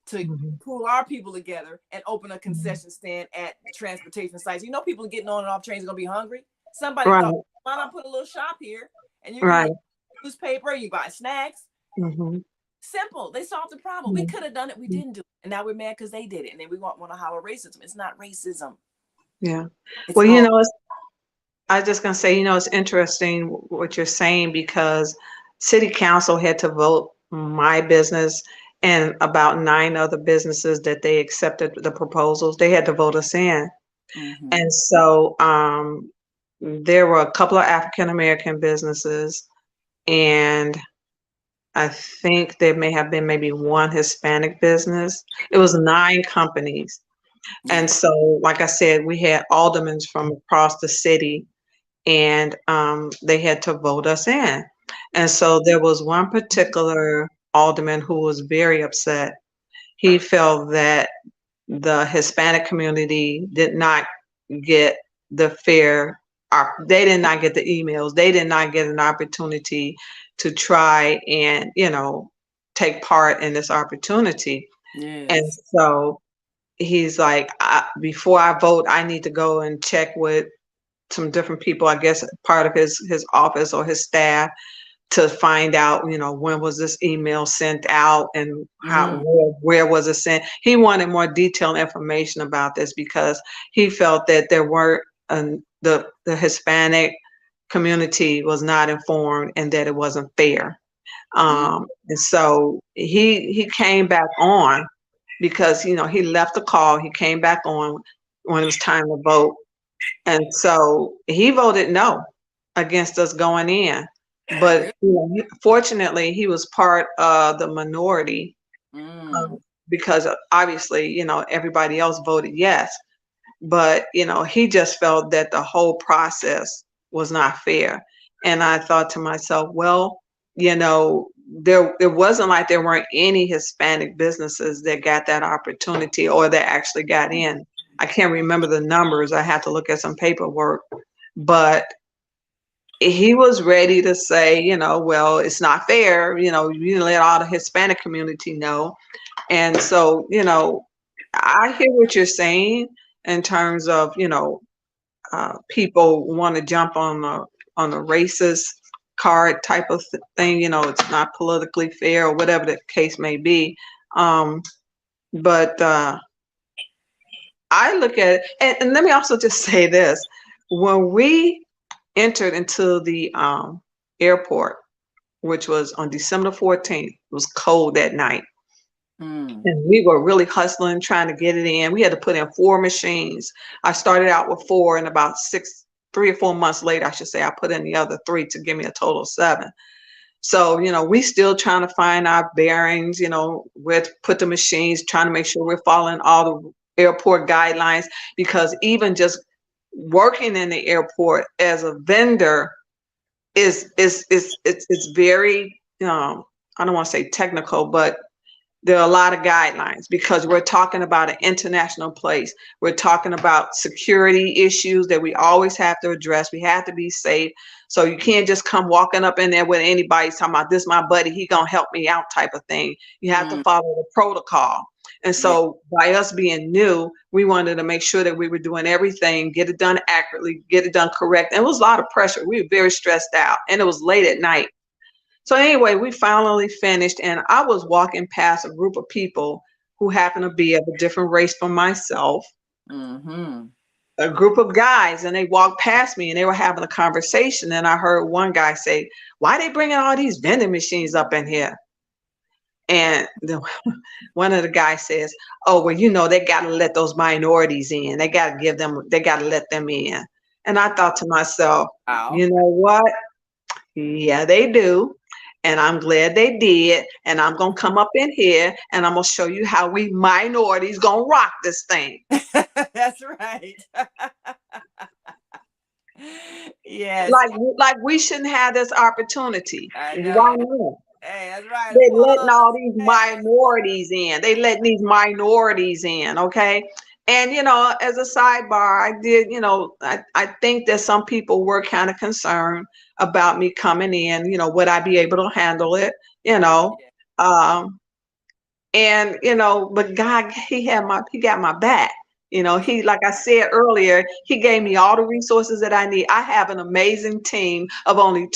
S3: to pull our people together and open a concession stand at the transportation sites. People getting on and off trains are gonna be hungry. Somebody thought, why not put a little shop here, and you can get newspaper, you buy snacks. Simple. They solved the problem. We could have done it. We didn't do it, and now we're mad because they did it, and then we want to holler racism. It's not racism.
S5: Yeah.
S3: It's
S5: Well, I was just going to say, it's interesting what you're saying, because city council had to vote my business and about 9 other businesses that they accepted the proposals. They had to vote us in. And so there were a couple of African-American businesses, and I think there may have been maybe one Hispanic business. It was 9 companies. And so, like I said, we had aldermen from across the city, and they had to vote us in. And so there was one particular alderman who was very upset. He felt that the Hispanic community did not get the fair, they did not get the emails, they did not get an opportunity to try and, take part in this opportunity. And
S3: Yes.
S5: so he's like, before I vote, I need to go and check with some different people, I guess part of his office or his staff, to find out, when was this email sent out and how
S3: Mm-hmm.
S5: where was it sent. He wanted more detailed information about this because he felt that there were the Hispanic community was not informed and that it wasn't fair. And so he came back on because he left the call. He came back on when it was time to vote, and so he voted no against us going in. But
S3: Really?
S5: fortunately, he was part of the minority,
S3: Mm.
S5: because obviously, everybody else voted yes. But he just felt that the whole process was not fair. And I thought to myself, well, there it wasn't like there weren't any Hispanic businesses that got that opportunity or that actually got in. I can't remember the numbers. I had to look at some paperwork, but he was ready to say, well, it's not fair. You let all the Hispanic community know. And so, I hear what you're saying in terms of, people want to jump on the racist card type of thing. It's not politically fair or whatever the case may be. But I look at it, and let me also just say this: when we entered into the airport, which was on December 14th, it was cold that night.
S3: Mm.
S5: And we were really hustling, trying to get it in. We had to put in 4 machines. I started out with 4, and about 3 or 4 months later, I should say, I put in the other 3 to give me a total of 7. So, we still trying to find our bearings, where to put the machines, trying to make sure we're following all the airport guidelines, because even just working in the airport as a vendor it's very, I don't want to say technical, but there are a lot of guidelines because we're talking about an international place. We're talking about security issues that we always have to address. We have to be safe. So you can't just come walking up in there with anybody talking about, this my buddy, he gonna help me out type of thing. You have to
S3: Mm.
S5: follow the protocol. And
S3: Yeah.
S5: so by us being new, we wanted to make sure that we were doing everything, get it done accurately, get it done correct. And it was a lot of pressure. We were very stressed out, and it was late at night. So anyway, we finally finished, and I was walking past a group of people who happened to be of a different race from myself,
S3: Mm-hmm.
S5: a group of guys, and they walked past me and they were having a conversation. And I heard one guy say, "Why they bringing all these vending machines up in here?" And one of the guys says, "Oh, well, they got to let those minorities in. They got to let them in." And I thought to myself,
S3: Wow.
S5: you know what? Yeah, they do. And I'm glad they did. And I'm going to come up in here and I'm going to show you how we minorities going to rock this thing.
S3: That's right. Yes.
S5: Like we shouldn't have this opportunity.
S3: I
S5: Why
S3: know.
S5: not?
S3: Hey, that's right.
S5: They're letting all
S3: Applause.
S5: these
S3: Hey.
S5: minorities in. They letting these minorities in, okay? And as a sidebar, I did, I think that some people were kind of concerned about me coming in, would I be able to handle it, you know?
S3: Yeah.
S5: Um, and but God, he got my back. He, like I said earlier, he gave me all the resources that I need. I have an amazing team of only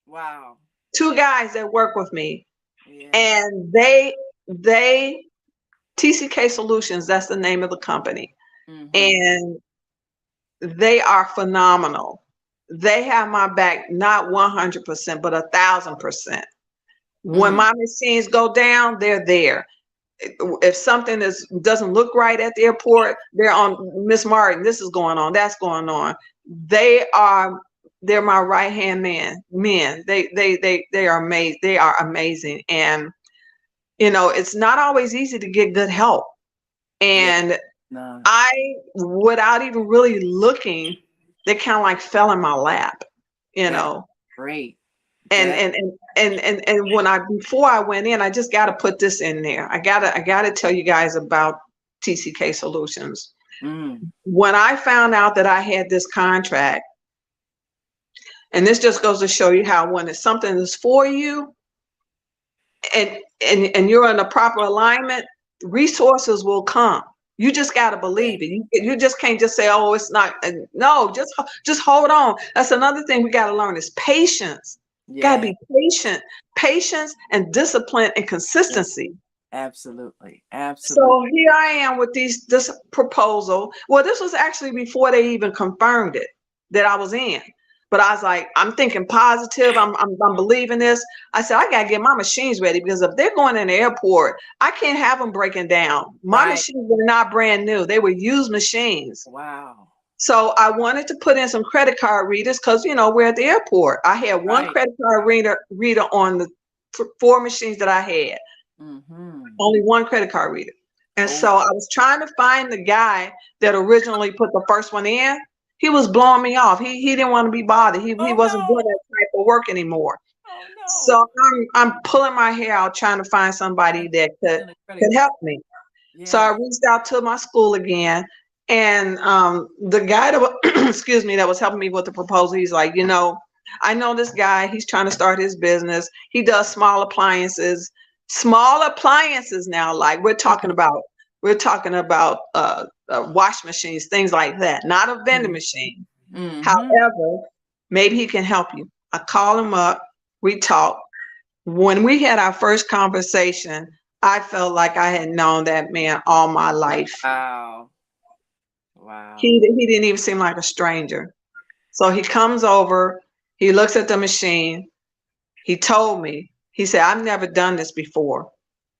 S3: Wow.
S5: two guys that work with me,
S3: Yeah.
S5: and they TCK Solutions, that's the name of the company,
S3: Mm-hmm.
S5: and they are phenomenal. They have my back, not 100%, but 1,000%. When
S3: Mm.
S5: my machines go down, they're there. If something doesn't look right at the airport, they're on, Miss Martin, this is going on, that's going on. They're my right hand men. They are amazing. They are amazing. And it's not always easy to get good help.
S3: Yeah.
S5: And
S3: No.
S5: I, without even really looking, they kind of like fell in my lap, you
S3: That's
S5: know.
S3: great.
S5: And
S3: That,
S5: when before I went in, I just got to put this in there. I gotta tell you guys about TCK Solutions. When I found out that I had this contract, and this just goes to show you how when it's something that's for you, and you're in a proper alignment, resources will come. You just got to believe it. You just can't just say, oh, it's not. No, just hold on. That's another thing we got to learn is patience. Got to
S3: yeah,
S5: be patient, patience and discipline and
S3: yeah,
S5: consistency.
S3: absolutely, absolutely.
S5: So here I am with this proposal. Well, this was actually before they even confirmed it that I was in. But I was like, I'm thinking positive. I'm believing this. I said, I gotta get my machines ready because if they're going in the airport, I can't have them breaking down. My
S3: Right.
S5: machines were not brand new. They were used machines.
S3: Wow.
S5: So I wanted to put in some credit card readers because we're at the airport. I had one
S3: Right.
S5: credit card reader on the four machines that I had. Only one credit card reader. And
S3: Oh,
S5: so I was trying to find the guy that originally put the first one in. He was blowing me off. He didn't want to be bothered. He
S3: oh
S5: wasn't doing
S3: no.
S5: that type of work anymore.
S3: Oh
S5: So
S3: no.
S5: I'm pulling my hair out trying to find somebody
S3: That's
S5: that
S3: in a credit
S5: could
S3: card.
S5: help me. So I
S3: Yeah.
S5: reached out to my school again, and the guy that excuse me, that was helping me with the proposal, he's like, I know this guy. He's trying to start his business. He does small appliances now. Like we're talking about wash machines, things like that. Not a vending machine.
S3: Mm-hmm.
S5: However, maybe he can help you. I called him up. We talked. When we had our first conversation, I felt like I had known that man all my life.
S3: Wow. Wow.
S5: He didn't even seem like a stranger. So he comes over, he looks at the machine. He told me, he said, I've never done this before,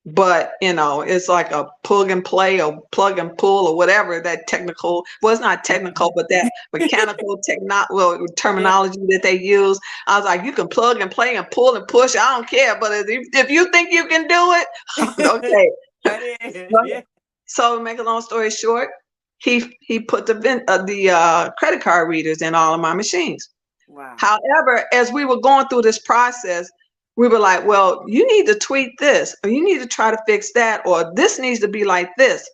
S5: but it's like a plug and play or plug and pull or whatever that technical, well, it's not technical, but that mechanical
S3: Yeah.
S5: terminology that they use. I was like, you can plug and play and pull and push. I don't care. But if you think you can do it, okay.
S3: That is.
S5: But,
S3: Yeah.
S5: so to make a long story short, he put the credit card readers in all of my machines.
S3: Wow.
S5: However, as we were going through this process, we were like, well, you need to tweak this, or you need to try to fix that, or this needs to be like this,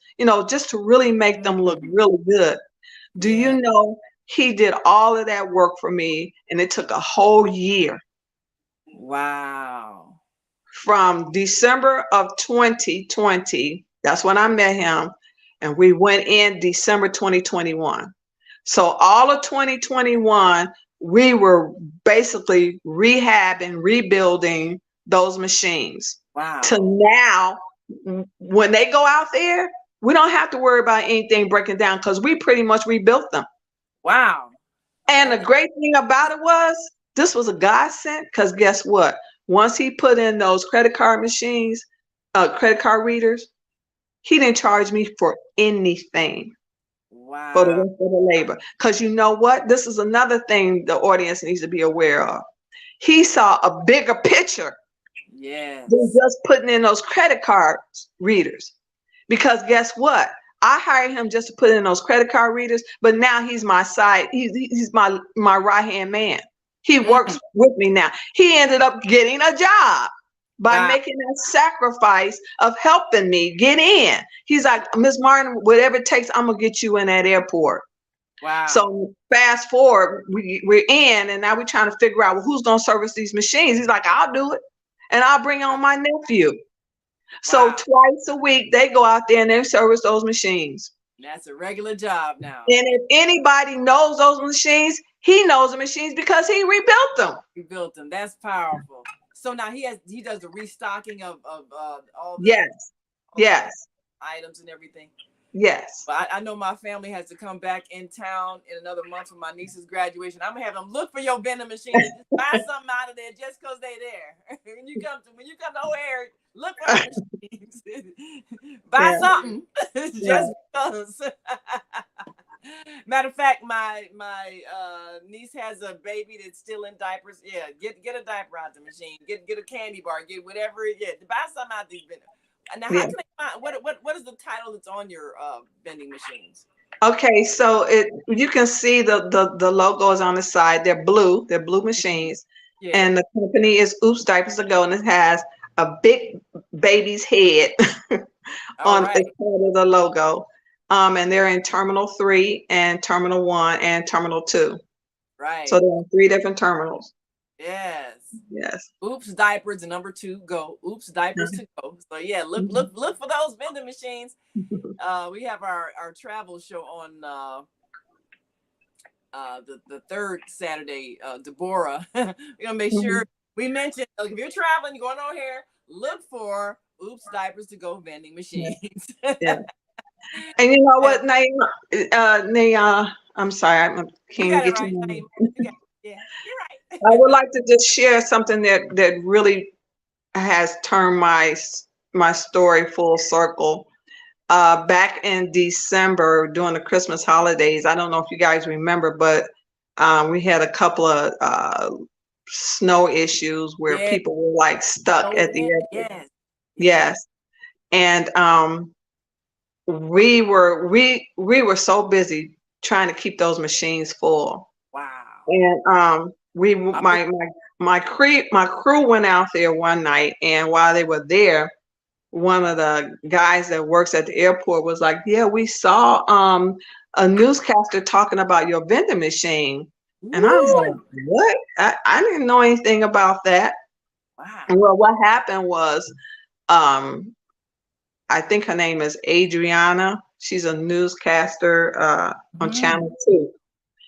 S5: just to really make them look really good. Do
S3: Yeah.
S5: you know he did all of that work for me, and it took a whole year
S3: Wow.
S5: from December of 2020. That's when I met him, and we went in December 2021. So all of 2021, we were basically rehabbing, rebuilding those machines.
S3: Wow.
S5: To now, when they go out there, we don't have to worry about anything breaking down because we pretty much rebuilt them.
S3: Wow.
S5: And the great thing about it was, this was a godsend because guess what? Once he put in those credit card machines, credit card readers, he didn't charge me for anything. For the
S3: Wow.
S5: rest of the labor. Because you know what? This is another thing the audience needs to be aware of. He saw a bigger picture
S3: Yes.
S5: than just putting in those credit card readers. Because guess what? I hired him just to put in those credit card readers, but now he's my side. He's my right-hand man. He works with me now. He ended up getting a job by
S3: Wow.
S5: making that sacrifice of helping me get in. He's like, Miss Martin, whatever it takes, I'm gonna get you in that airport.
S3: Wow.
S5: So fast forward, we're in, and now we're trying to figure out, well, who's gonna service these machines? He's like, I'll do it, and I'll bring on my nephew. So
S3: Wow.
S5: twice a week, they go out there and they service those machines.
S3: That's a regular job now.
S5: And if anybody knows those machines, he knows the machines because he rebuilt them.
S3: We built them. That's powerful. So now he does the restocking of all the
S5: Yes. Yes.
S3: items and everything.
S5: Yes.
S3: But I know my family has to come back in town in another month for my niece's graduation. I'm gonna have them look for your vending machine and just buy something out of there just because they're there. when you come to O'Hare, look for our machines. Buy something just because. Matter of fact, my niece has a baby that's still in diapers. Yeah, get a diaper out the machine. Get a candy bar. Get whatever. Yeah, buy something out these vending. Now, how can I find what is the title that's on your vending machines?
S5: Okay, so you can see the logos on the side. They're blue. They're blue machines,
S3: Yeah.
S5: and the company is Oops Diapers to Go, and it has a big baby's head
S3: All
S5: on as
S3: right.
S5: part of the logo. And they're in Terminal 3 and Terminal 1 and Terminal 2. So
S3: Right.
S5: they're on 3 different terminals.
S3: Yes.
S5: Yes.
S3: Oops Diapers and number 2 go. Oops Diapers to go. So yeah, look for those vending machines. We have our travel show on the third Saturday. Deborah, we're gonna make
S5: Mhm.
S3: sure we mention, like, if you're traveling, you're going on here, look for Oops Diapers to Go vending
S5: Yeah.
S3: machines.
S5: Yeah. And you know
S3: And
S5: what, Naima, I'm sorry, I
S3: you
S5: can't
S3: got it
S5: get your
S3: right,
S5: name.
S3: Naima. You got it. Yeah, you're right.
S5: I would like to just share something that really has turned my story full circle. Back in December during the Christmas holidays, I don't know if you guys remember, but we had a couple of snow issues where
S3: Yeah.
S5: people were like stuck
S3: No
S5: at the
S3: event.
S5: airport.
S3: Yes. Yeah.
S5: Yes, and we were so busy trying to keep those machines full,
S3: Wow.
S5: and we
S3: I bet.
S5: my crew went out there one night, and while they were there, one of the guys that works at the airport was like, "Yeah, we saw a newscaster talking about your vending machine." And I was like,
S3: Woo!
S5: "What? I didn't know anything about that."
S3: Wow.
S5: And well, what happened was, um, I think her name is Adriana. She's a newscaster on
S3: Mm.
S5: Channel 2.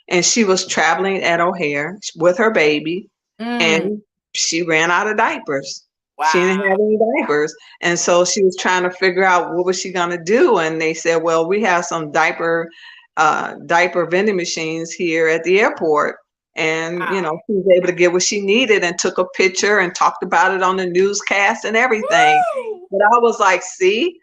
S5: And she was traveling at O'Hare with her baby,
S3: Mm.
S5: and she ran out of diapers. She didn't
S3: Wow.
S5: have any diapers, and so she was trying to figure out what was she going to do. And they said, "Well, we have some diaper vending machines here at the airport." And
S3: Wow.
S5: she was able to get what she needed and took a picture and talked about it on the newscast and everything.
S3: Woo!
S5: But I was like, "See,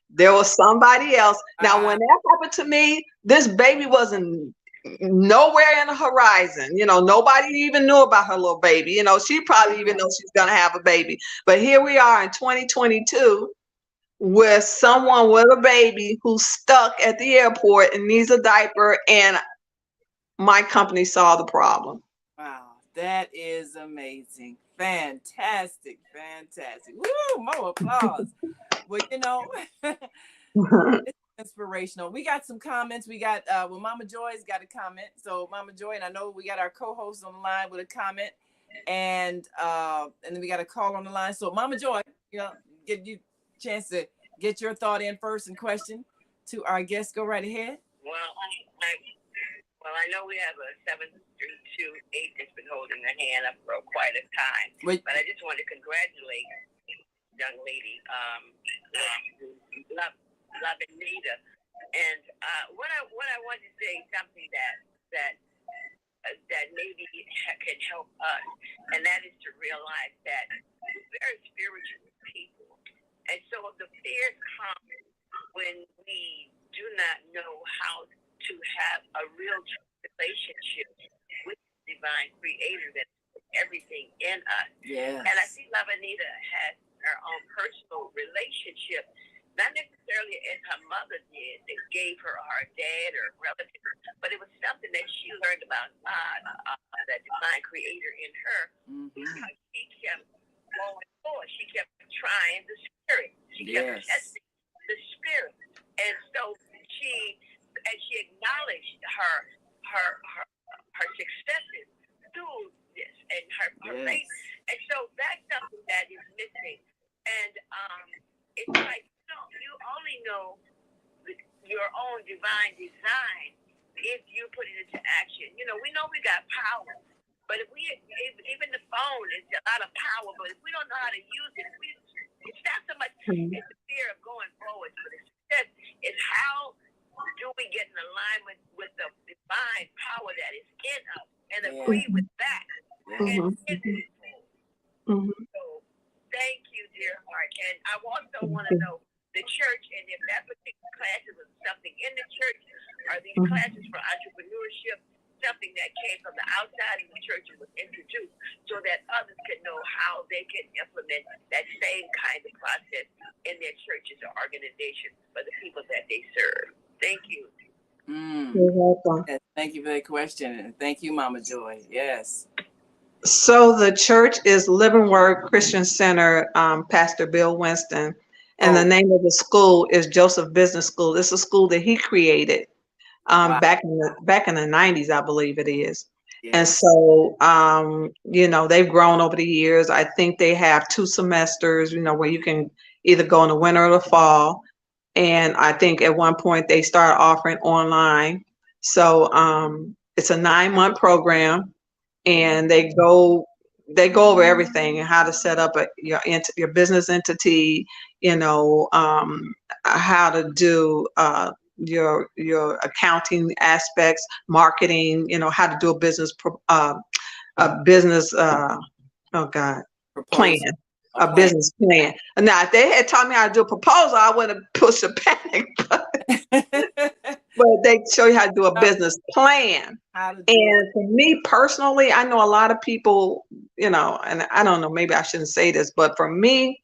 S5: there was somebody else." Now, when
S3: Wow.
S5: that happened to me, this baby wasn't nowhere in the horizon. Nobody even knew about her little baby. She probably even
S3: Yeah.
S5: know she's gonna have a baby. But here we are in 2022 with someone with a baby who's stuck at the airport and needs a diaper, and my company saw the problem.
S3: Wow. That is amazing. Fantastic. Fantastic. Woo! More applause. Well, it's inspirational. We got some comments. We got Mama Joy's got a comment. So Mama Joy, and I know we got our co-host on the line with a comment, and then we got a call on the line. So Mama Joy, give you a chance to get your thought in first and question to our guest. Go right ahead.
S1: Well, I know we have a 7328 that's been holding their hand up for quite a time.
S3: Wait.
S1: But I just want to congratulate young lady, Lavenita. And what I want to say something that maybe can help us, and that is to realize that we're very spiritual people, and so the fears come when we do not know how to have a real relationship with the divine creator that put everything in us.
S3: Yes.
S1: And I see Lavenita has her own personal relationship, not necessarily as her mother did, that gave her her dad or relative, but it was something that she learned about God, that divine creator in her, because she kept going forward. She kept trying the spirit. She kept testing the spirit. And so she acknowledged her successes through this and her faith. And so that's something that is missing. And it's like, you only know your own divine design if you put it into action. We know we got power, but if even the phone is a lot of power, but if we don't know how to use it, it's not so much it's the fear of going forward, but it's how do we get in alignment with the divine power that is in us and agree with that and so thank you, dear heart. And I also want to know the church, and if that particular classes is something in the church, are these classes for entrepreneurship, something that came from the outside of the church and was introduced so that others can know how they can implement that same kind of process in their churches or organizations for the people that they serve. Thank you.
S5: You're welcome.
S3: Yes, thank you for that question. And thank you, Mama Joy. Yes.
S5: So the church is Living Word Christian Center, Pastor Bill Winston, and the
S3: Oh,
S5: name of the school is Joseph Business School. It's a school that he created
S3: wow.
S5: back in the 90s, I believe it is. And
S3: Yes.
S5: so, they've grown over the years. I think they have 2 semesters, where you can either go in the winter or the fall. And I think at one point they started offering online. So it's a 9-month program, and they go over everything and how to set up your business entity, how to do your accounting aspects, marketing, how to do a business oh God plan,
S3: Proposal. A
S5: a
S3: plan.
S5: business plan. Now, if they had taught me how to do a proposal, I would have pushed a panic. But they show you how to do a business plan.
S3: How to do it.
S5: And for me personally, I know a lot of people, and I don't know, maybe I shouldn't say this, but for me,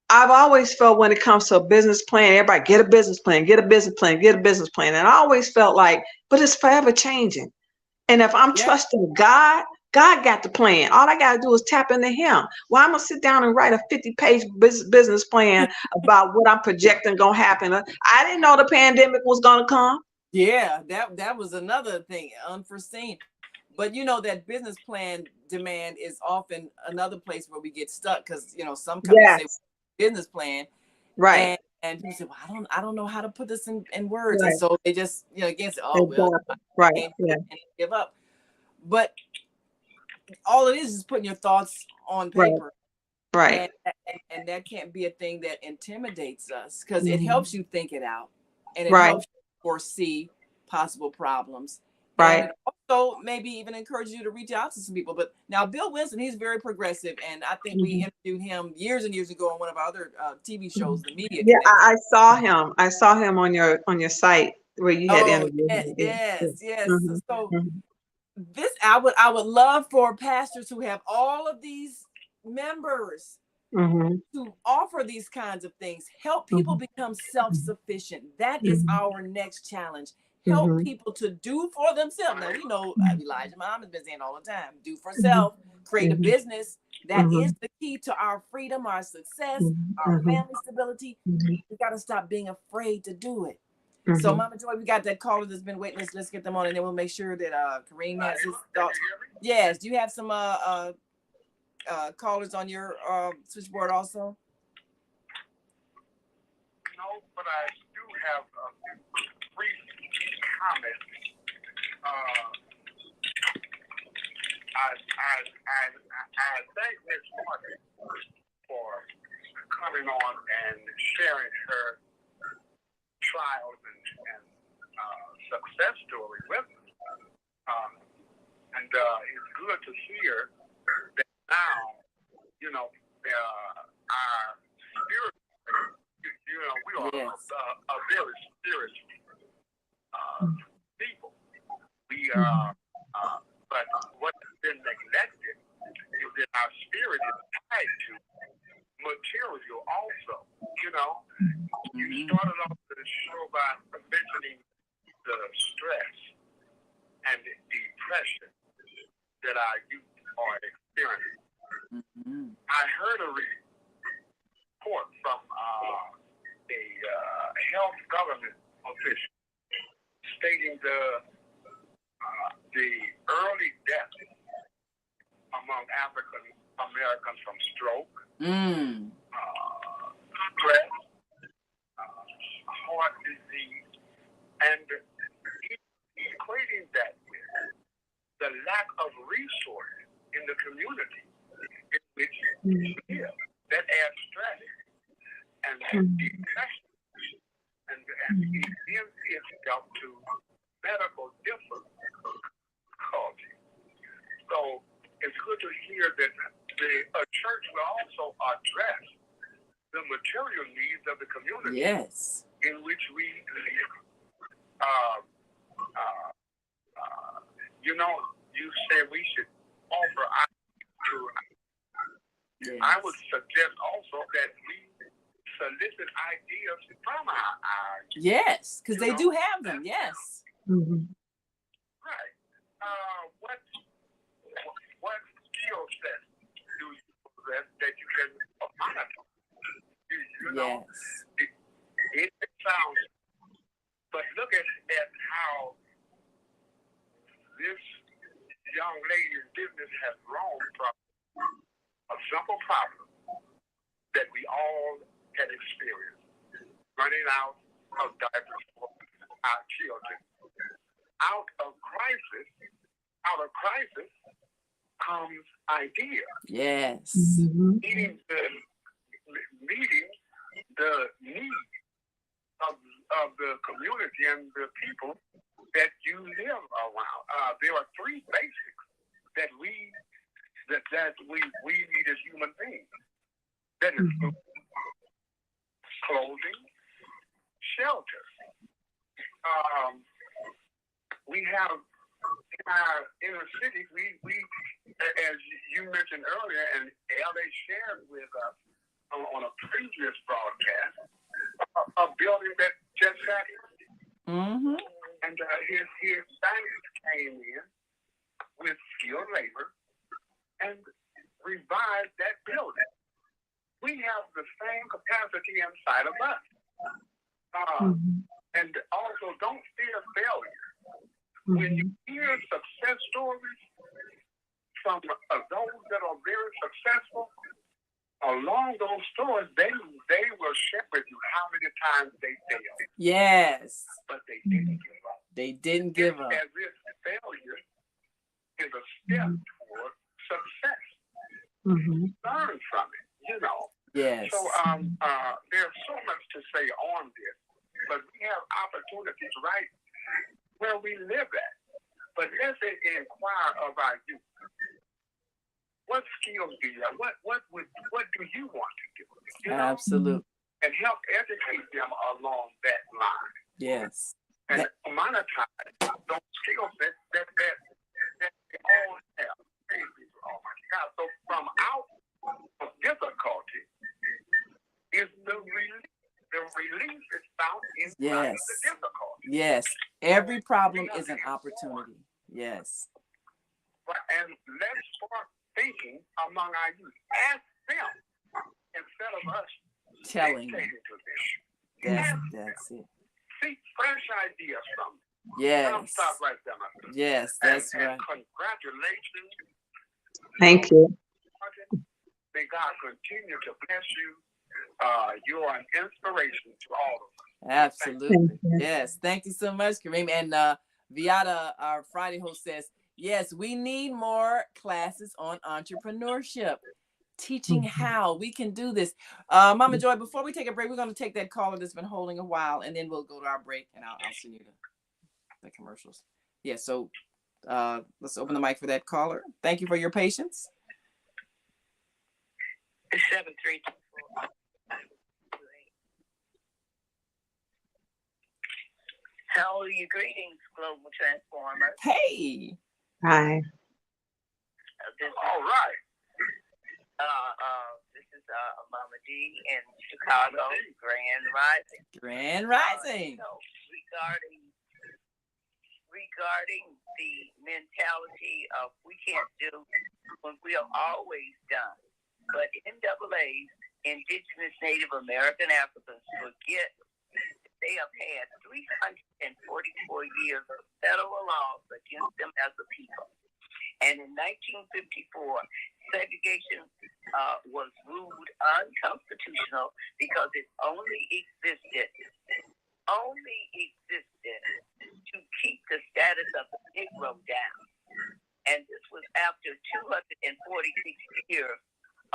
S5: I've always felt when it comes to a business plan, everybody get a business plan, get a business plan, get a business plan. And I always felt like, but it's forever changing. And if I'm
S3: Yeah.
S5: trusting God, God got the plan. All I got to do is tap into Him. Well, I'm going to sit down and write a 50-page business plan about what I'm projecting going to happen. I didn't know the pandemic was going to come.
S3: Yeah, that was another thing, unforeseen. But that business plan demand is often another place where we get stuck because some companies say
S5: Yes,
S3: business plan,
S5: right,
S3: and you say, well, I don't know how to put this in words, and
S5: right,
S3: so they just again say, oh well,
S5: exactly,
S3: I
S5: right,
S3: can't do
S5: yeah,
S3: it and give up. But all it is putting your thoughts on
S5: right,
S3: paper,
S5: right.
S3: and that can't be a thing that intimidates us because it
S5: Mhm.
S3: helps you think it out, and it
S5: Right,
S3: helps you foresee possible problems, and
S5: right.
S3: it also maybe even encourages you to reach out to some people. But now Bill Winston, he's very progressive, and I think we
S5: Mhm.
S3: interviewed him years and years ago on one of our other TV shows, The Media
S5: Yeah,
S3: Connection.
S5: I saw him. I saw him on your site where you had
S3: Oh
S5: interviewed
S3: yes,
S5: him. Yeah.
S3: yes, yes.
S5: Mhm,
S3: So
S5: mhm,
S3: this I would love for pastors who have all of these members
S5: mhm,
S3: to offer these kinds of things, help people
S5: mhm,
S3: become self-sufficient. That is
S5: mhm,
S3: our next challenge. Help
S5: mhm,
S3: people to do for themselves. Now we know Elijah mom has been saying all the time, do for
S5: mhm,
S3: self, create a
S5: mhm,
S3: business. That is
S5: mhm,
S3: the key to our freedom, our success,
S5: mhm,
S3: our
S5: mhm,
S3: family stability.
S5: mhm,
S3: We got to stop being afraid to do it. So
S5: mhm.
S3: Mama Joy, we got that caller that's been waiting. Let's get them on, and then we'll make sure that Kareem has his thoughts. Yes, do you have some callers on your switchboard also?
S4: No, but I do have a brief comment. I thank Miss Martin for coming on and sharing her trials and success story with us. And it's good to hear that now, our spirit, we are
S3: Yes.
S4: a very spiritual people. We are, but what has been neglected is that our spirit is tied to material also. You started off the show by mentioning the stress and the depression that our youth are experiencing. I heard a report from a health government official stating the early death among African Americans from stroke, stress, heart disease, and equating that with the lack of resources in the community in which we live. That adds stress and depression, and it gives itself to medical difficulty. So it's good to hear that a church will also address the material needs of the community in which we live. You said we should offer to. I would suggest also that we solicit ideas from our
S3: Yes, because they do have them. Yes.
S5: Mm-hmm.
S4: right. What skill set do you possess that you can monitor? You know,
S3: Yes.
S4: it sounds, but look at how this young lady's business has grown from a simple problem that we all can experience, running out of diapers for our children. Out of crisis comes idea.
S3: Yes.
S5: Mm-hmm.
S4: Meeting the needs of the community and the people that you live around. There are three basics that we need as human beings. That is food, clothing, shelter. We have in our inner cities, we as you mentioned earlier, and LA shared with us on a previous broadcast, a building that just sat empty.
S3: Mm-hmm.
S4: And his banks came in with skilled labor and revived that building. We have the same capacity inside of us. And also, don't fear failure. When you hear success stories from those that are very successful, along those stories, they will share with you how many times they failed.
S3: Yes.
S4: But they didn't give up.
S3: They didn't give up.
S4: As if failure is a step toward success. Learn from it, you know.
S3: Yes.
S4: So there's so much to say on this, but we have opportunities right where we live at. But let's inquire of our youth. What skills do you have? What do you want to do? You know?
S3: Absolutely.
S4: And help educate them along that line.
S3: Yes.
S4: And monetize those skills that they all have. Oh my God. So from out of difficulty is the relief. The relief is found in the difficulty.
S3: Yes. Every problem is an opportunity. Yes.
S4: And let's start thinking among our youth. Ask them instead of us
S3: telling them.
S4: To them.
S3: That's it.
S4: Seek fresh ideas from them.
S3: Yes.
S4: I'll stop right there, my sister.
S3: Yes, that's right.
S4: And congratulations.
S5: Thank you.
S4: May God continue to bless you. You are an inspiration to all of us.
S3: Absolutely. Yes. Thank you so much, Kareem. And Viata, our Friday host, says, yes, we need more classes on entrepreneurship, teaching how we can do this. Mama Joy, before we take a break, we're going to take that caller that's been holding a while, and then we'll go to our break, and I'll send you the commercials. Yeah, so let's open the mic for that caller. Thank you for your patience.
S1: 7324. How are you? Greetings, Global Transformer.
S3: Hey.
S5: Hi.
S4: All right.
S1: This is Mama D in Chicago, Grand Rising.
S3: Grand Rising.
S1: So regarding the mentality of we can't do what we have always done, but NAA's Indigenous Native American Africans forget they have had 344 years of federal laws against them as a people. And in 1954, segregation was ruled unconstitutional because it only existed to keep the status of the Negro down. And this was after 246 years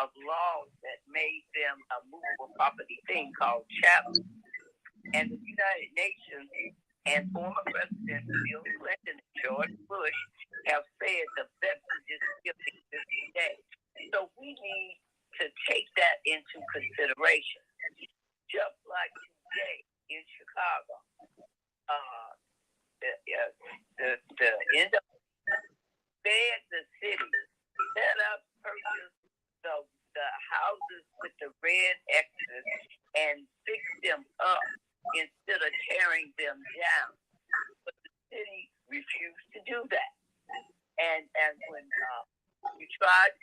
S1: of laws that made them a movable property thing called chattel. And the United Nations and former Presidents Bill Clinton and George Bush have said the vestiges still exist today. So we need to take that into consideration. Just like today in Chicago, the end of the city set up, purchased the houses with the red X's, and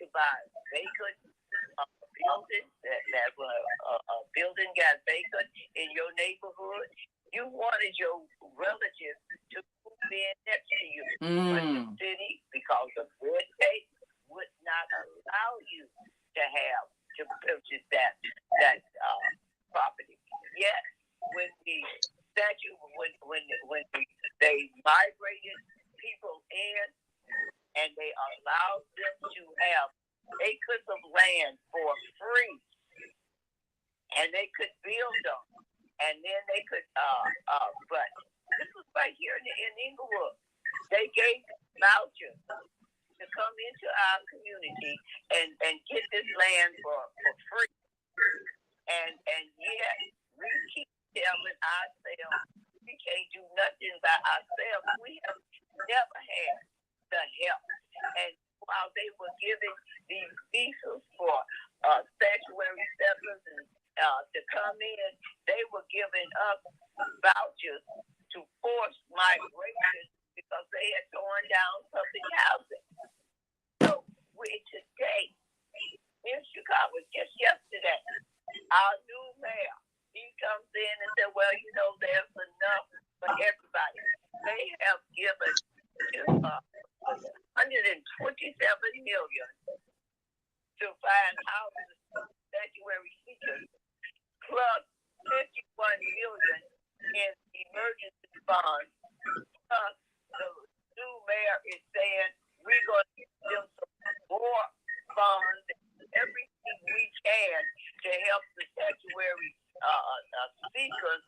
S1: to buy vacant building, that a building got vacant in your neighborhood. You wanted your relatives to move in next to you. But the city, because of red tape, would not allow you to purchase that property. Yet, when they migrated people in and they allowed them to have acres of land for free, and they could build them, and then they could but this was right here in Inglewood. They gave vouchers to come into our community and get this land for free, and yet we keep telling ourselves we can't do nothing by ourselves. We have never had the help. And while they were giving these visas for sanctuary settlers and to come in, they were giving us vouchers to force migration because they had torn down public housing. So today in Chicago, just yesterday, our new mayor, he comes in and said, well, there's enough for everybody. They have given $127 million to find houses for sanctuary seekers, plus $51 million in emergency funds. Plus, the new mayor is saying we're going to give them some more funds, everything we can to help the sanctuary seekers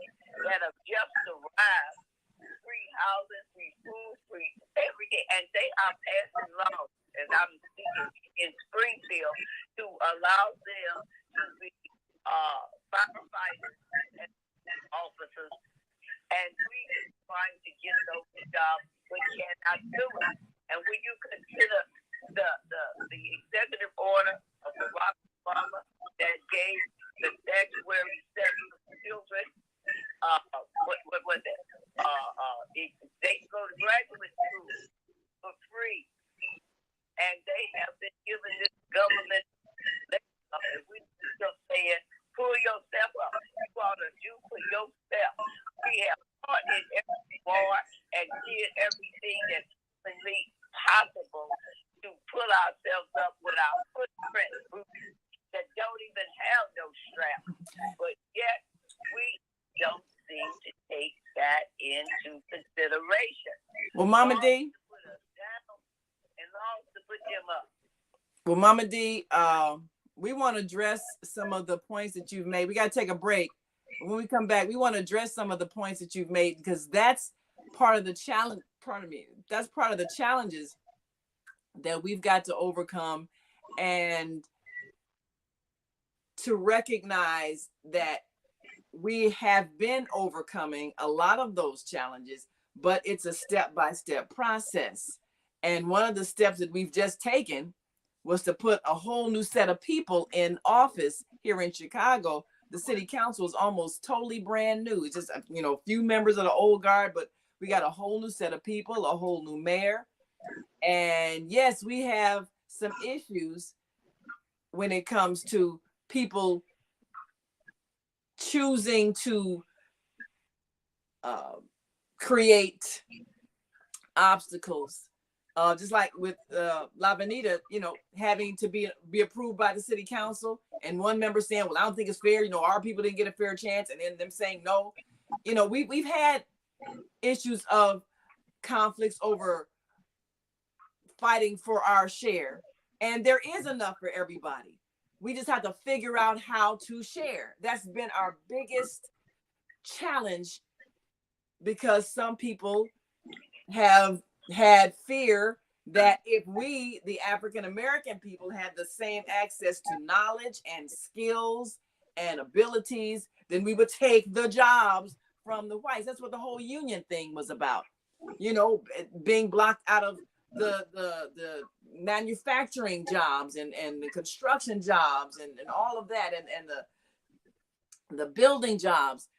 S1: that have just arrived. Free housing, free food, free everything, and they are passing laws, as I'm speaking, in Springfield to allow them to be firefighters and officers, and we are trying to get those jobs, but cannot do it. And when you consider the executive order of Barack Obama that gave the sanctuary children, what was it? They go to graduate school for free, and they have been given this government. We still saying, pull yourself up. You ought to do for yourself. We have fought in every war and did everything that's humanly possible to pull ourselves up with our footprint boots that don't even have no strap, but yet we don't seem to take that into consideration.
S3: Well, Mama D.
S1: Put us down and laws to put them up.
S3: Well, Mama D, we want to address some of the points that you've made. We got to take a break. When we come back, we want to address some of the points that you've made, because that's part of the challenge. Pardon me. That's part of the challenges that we've got to overcome, and to recognize that we have been overcoming a lot of those challenges, but it's a step-by-step process. And one of the steps that we've just taken was to put a whole new set of people in office here in Chicago. The city council is almost totally brand new. It's just, a few members of the old guard, but we got a whole new set of people, a whole new mayor. And yes, we have some issues when it comes to people choosing to create obstacles, just like with Lavenita, having to be approved by the city council, and one member saying, well, I don't think it's fair, our people didn't get a fair chance, and then them saying no. We've had issues of conflicts over fighting for our share, and there is enough for everybody. We just have to figure out how to share. That's been our biggest challenge, because some people have had fear that if we, the African American people, had the same access to knowledge and skills and abilities, then we would take the jobs from the whites. That's what the whole union thing was about. Being blocked out of the manufacturing jobs and the construction jobs and all of that, and the building jobs.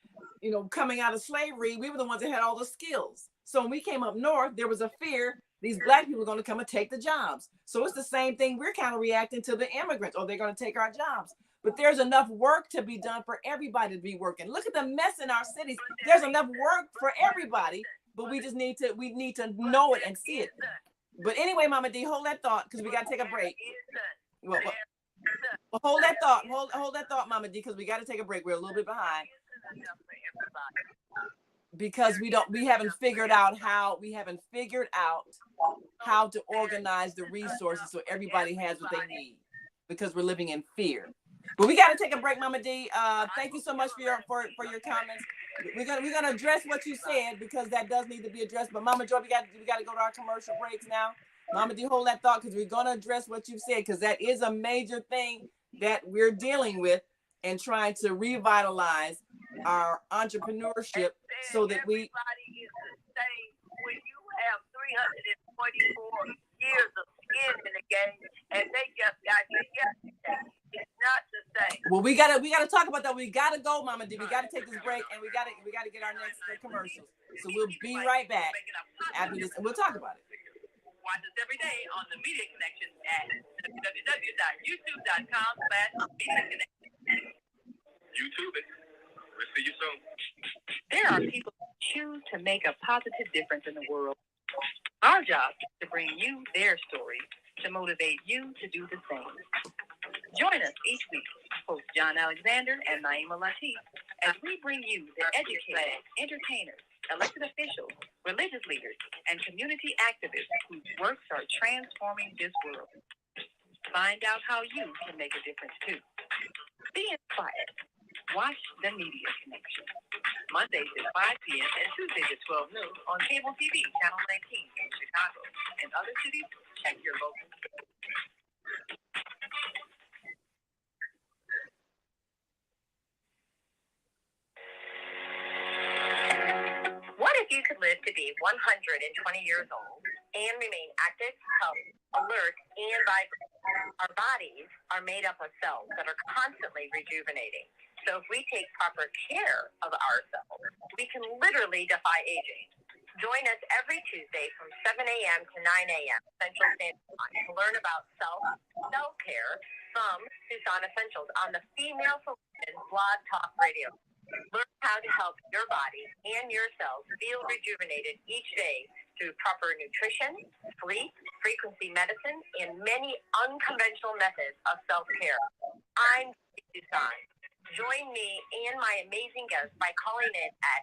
S3: Coming out of slavery, we were the ones that had all the skills. So when we came up north, there was a fear these black people are going to come and take the jobs. So it's the same thing. We're kind of reacting to the immigrants, or they're going to take our jobs. But there's enough work to be done for everybody to be working. Look at the mess in our cities. There's enough work for everybody, but we need to know it and see it. But anyway, Mama D, hold that thought, because we got to take a break. Well, hold that thought. Hold that thought, Mama D, because we got to take a break. We're a little bit behind. Because we haven't figured out how to organize the resources so everybody has what they need, because we're living in fear. But we got to take a break, Mama D. Thank you so much for your comments. We're gonna address what you said, because that does need to be addressed. But Mama Joy, we got to go to our commercial breaks now. Mama D, hold that thought, because we're gonna address what you said, because that is a major thing that we're dealing with and trying to revitalize our entrepreneurship so that we.
S1: Everybody is the same. When you have 344 years of skin in the game, and they just got here yesterday, it's not the same.
S3: Well, we gotta talk about that. We gotta go, Mama D. We gotta take this break, and we gotta get our next commercials. So we'll be right back after this, and we'll talk about it.
S1: Watch us every day on the Media Connection at www.youtube.com/mediaconnection.
S4: YouTube it. We'll see you soon.
S1: There are people who choose to make a positive difference in the world. Our job is to bring you their story to motivate you to do the same. Join us each week, host John Alexander and Naima Latif, as we bring you the educators, entertainers, elected officials, religious leaders, and community activists whose works are transforming this world. Find out how you can make a difference too. Be inspired. Watch the Media Connection. Mondays at 5 p.m. and Tuesdays at 12 noon on cable TV, Channel 19 in Chicago. And other cities, check your local. What if you could live to be 120 years old and remain active, healthy, alert, and vibrant? Our bodies are made up of cells that are constantly rejuvenating. So if we take proper care of ourselves, we can literally defy aging. Join us every Tuesday from 7 a.m. to 9 a.m. Central Standard Time to learn about self-care from Tucson Essentials on the Female Solutions Blog Talk Radio. Learn how to help your body and your cells feel rejuvenated each day through proper nutrition, sleep, frequency medicine, and many unconventional methods of self-care. I'm Tucson. Join me and my amazing guests by calling in at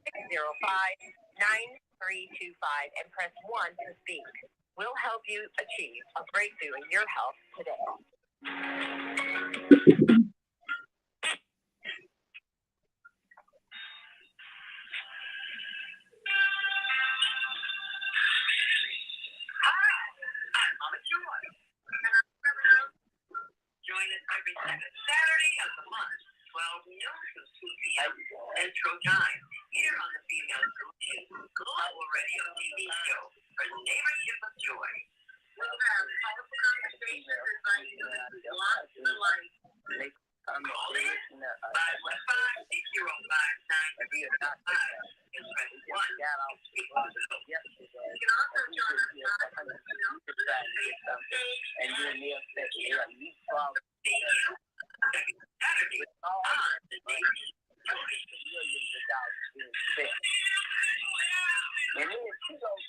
S1: 515-605-9325 and press 1 to speak. We'll help you achieve a breakthrough in your health today. Join us every second Saturday of the month, 12 noon to 2 p.m. Central Time, here on the Female Solutions Global Radio TV show for the neighborhood of joy. We'll have powerful conversations inviting you to lots of life. Call in 515-605-9325 and press 1. You can also join us on
S4: And you're near Saturday. Millions of dollars being spent. And then she goes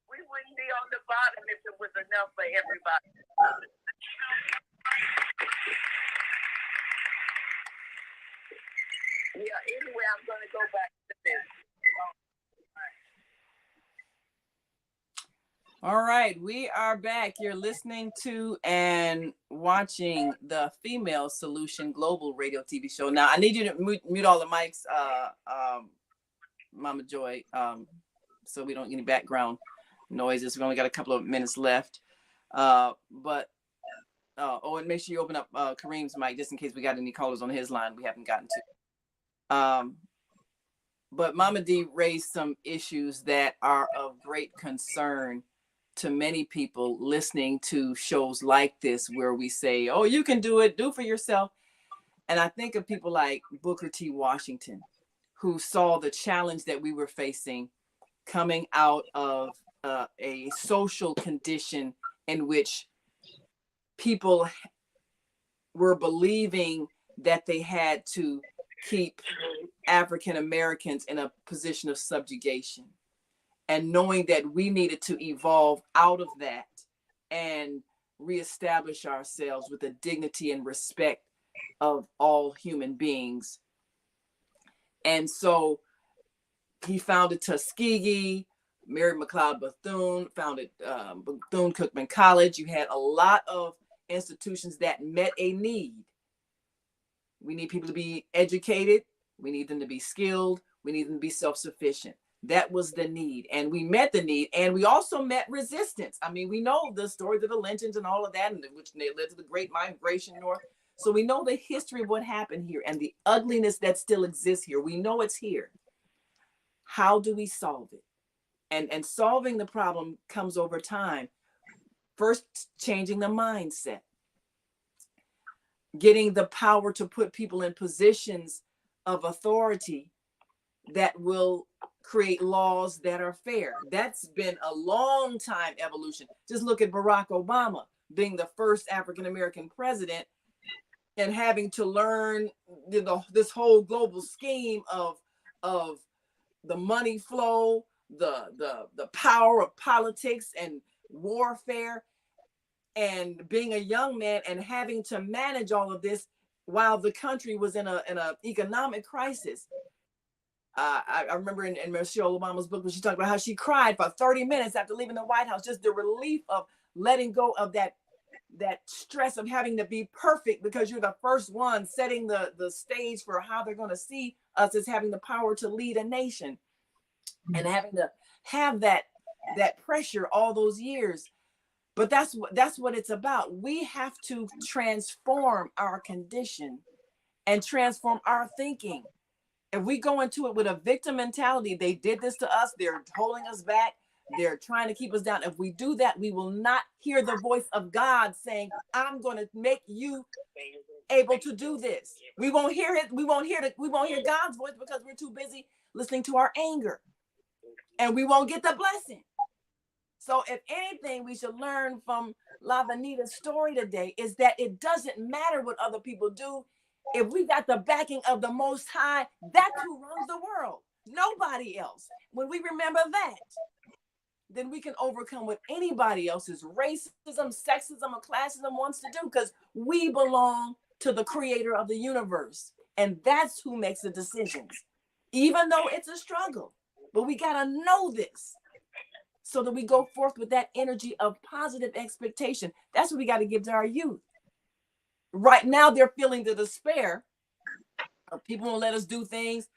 S4: we wouldn't be on the bottom if it was enough for everybody. Yeah, anyway, I'm going to go back to this.
S3: All right, we are back. You're listening to and watching the Female Solution Global Radio TV show. Now, I need you to mute all the mics, Mama Joy, so we don't get any background noises. We only got a couple of minutes left. And make sure you open up Kareem's mic just in case we got any callers on his line we haven't gotten to. But Mama D raised some issues that are of great concern to many people listening to shows like this, where we say, oh, you can do it, do for yourself. And I think of people like Booker T. Washington, who saw the challenge that we were facing coming out of a social condition in which people were believing that they had to keep African Americans in a position of subjugation, and knowing that we needed to evolve out of that and reestablish ourselves with the dignity and respect of all human beings. And so he founded Tuskegee. Mary McLeod Bethune founded Bethune-Cookman College. You had a lot of institutions that met a need. We need people to be educated. We need them to be skilled. We need them to be self-sufficient. That was the need. And we met the need. And we also met resistance. I mean, we know the stories of the lynchings and all of that, which led to the Great Migration North. So we know the history of what happened here and the ugliness that still exists here. We know it's here. How do we solve it? And solving the problem comes over time. First, changing the mindset. Getting the power to put people in positions of authority that will create laws that are fair. That's been a long time evolution. Just look at Barack Obama being the first African-American president and having to learn this whole global scheme of the money flow, the power of politics and warfare, and being a young man and having to manage all of this while the country was in a economic crisis. I remember in Michelle Obama's book when she talked about how she cried for 30 minutes after leaving the White House, just the relief of letting go of that stress of having to be perfect, because you're the first one setting the stage for how they're going to see us as having the power to lead a nation, and having to have that pressure all those years. But that's what it's about. We have to transform our condition and transform our thinking. If we go into it with a victim mentality, they did this to us, they're holding us back, they're trying to keep us down. If we do that, we will not hear the voice of God saying, I'm going to make you able to do this. We won't hear it. We won't hear God's voice because we're too busy listening to our anger, and we won't get the blessing. So if anything we should learn from Lavenita's story today is that it doesn't matter what other people do. If we got the backing of the Most High, that's who runs the world. Nobody else. When we remember that, then we can overcome what anybody else's racism, sexism, or classism wants to do, because we belong to the creator of the universe. And that's who makes the decisions, even though it's a struggle. But we got to know this so that we go forth with that energy of positive expectation. That's what we got to give to our youth. Right now, they're feeling the despair of people won't let us do things.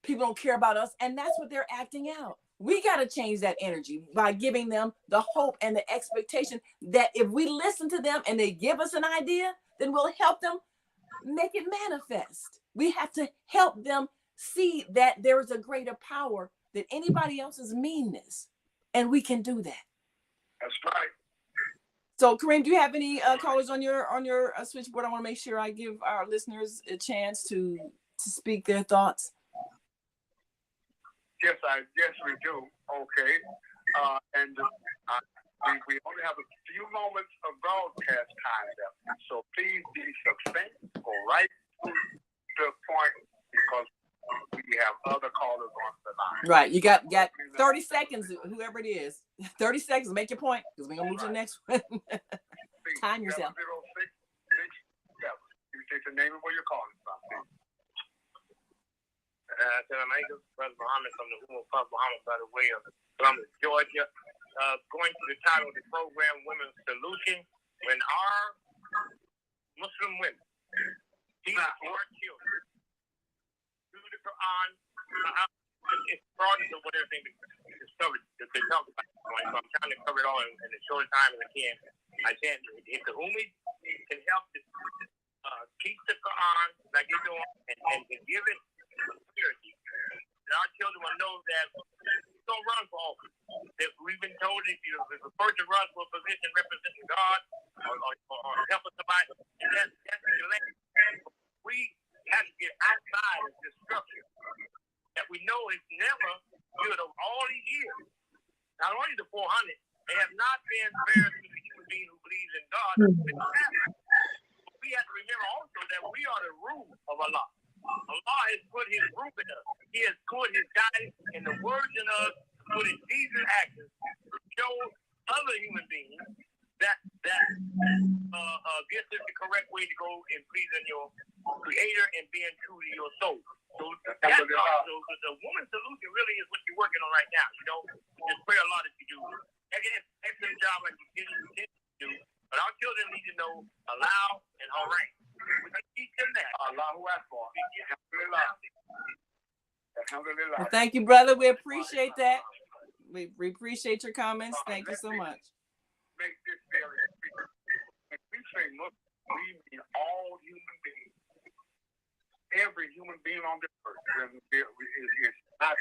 S3: People don't care about us. And that's what they're acting out. We got to change that energy by giving them the hope and the expectation that if we listen to them and they give us an idea, then we'll help them make it manifest. We have to help them see that there is a greater power than anybody else's meanness. And we can do that.
S4: That's right.
S3: So, Kareem, do you have any callers on your switchboard? I want to make sure I give our listeners a chance to speak their thoughts.
S4: Yes, we do. Okay. And we only have a few moments of broadcast time left. So please be succinct, go right to the point, because we have other callers on the line.
S3: Right. You got 30 seconds, whoever it is. 30 seconds, make your point, because we're going to move to the next one. Time yourself.
S4: 0667. You say the name of where you're calling from. Brother Muhammad from the Umm Muhammad by the way of Columbus, Georgia. Going to the title of the program, Women's Solution. When our Muslim women teach our children through the Quran, it's broad to whatever thing that they talk about. So I'm trying to cover it all in the short time as I can. If the Ummi can help teach the Quran like you're doing, and give it security. And our children will know that don't run for office. That we've been told if a person runs for a position representing God or helping somebody, that's the election. We have to get outside of this structure that we know is never good of all these years. Not only the 400, they have not been fair to the human being who believes in God. We have to remember also that we are the rule of Allah. Allah has put his rule in us. He has put his guidance and the words in us, put his deeds and actions to show other human beings that this is the correct way to go in pleasing your creator and being true to your soul. So that's the woman's solution really is what you're working on right now. You know, just pray a lot that you do. Excellent job like you continue to do. But our children need to know allow and all right. We can teach them that. Allahu Akbar.
S3: Well, thank you, brother. We appreciate that. We appreciate your comments. Thank you so much.
S4: Make this very clear. When we say Muslim, we mean all human beings. Every human being on this earth is not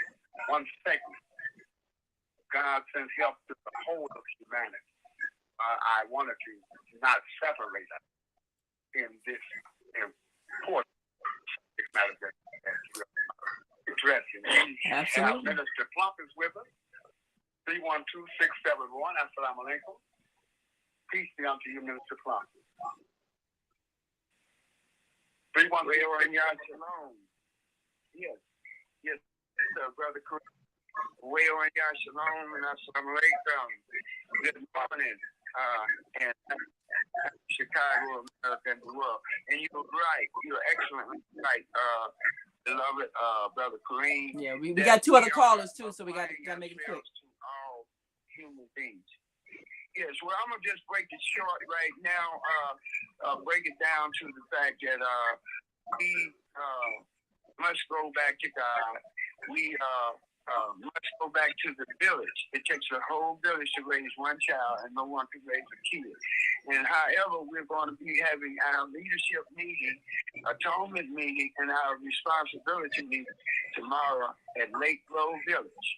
S4: one segment. God sends help to the whole of humanity. I wanted to not separate us in this important matter that we're addressing.
S3: Absolutely.
S4: Minister Plump is with us. 312-671. Assalamu alaikum. Peace be unto you, Minister Plump. 312 Shalom. Yes, Brother Chris. Well, Shalom and Assalamu alaikum. Good morning. And Chicago, America, and the world. And you're right. You're excellently right, beloved Brother Kareem.
S3: Yeah, we got two other callers too, so we got to make it quick.
S4: To all human beings. Yes, well, I'm gonna just break it short right now. Break it down to the fact that we must go back to God. We must go back to the village. It takes a whole village to raise one child, and no one can raise a kid. And however, we're going to be having our leadership meeting, atonement meeting, and our responsibility meeting tomorrow at Lake Grove Village.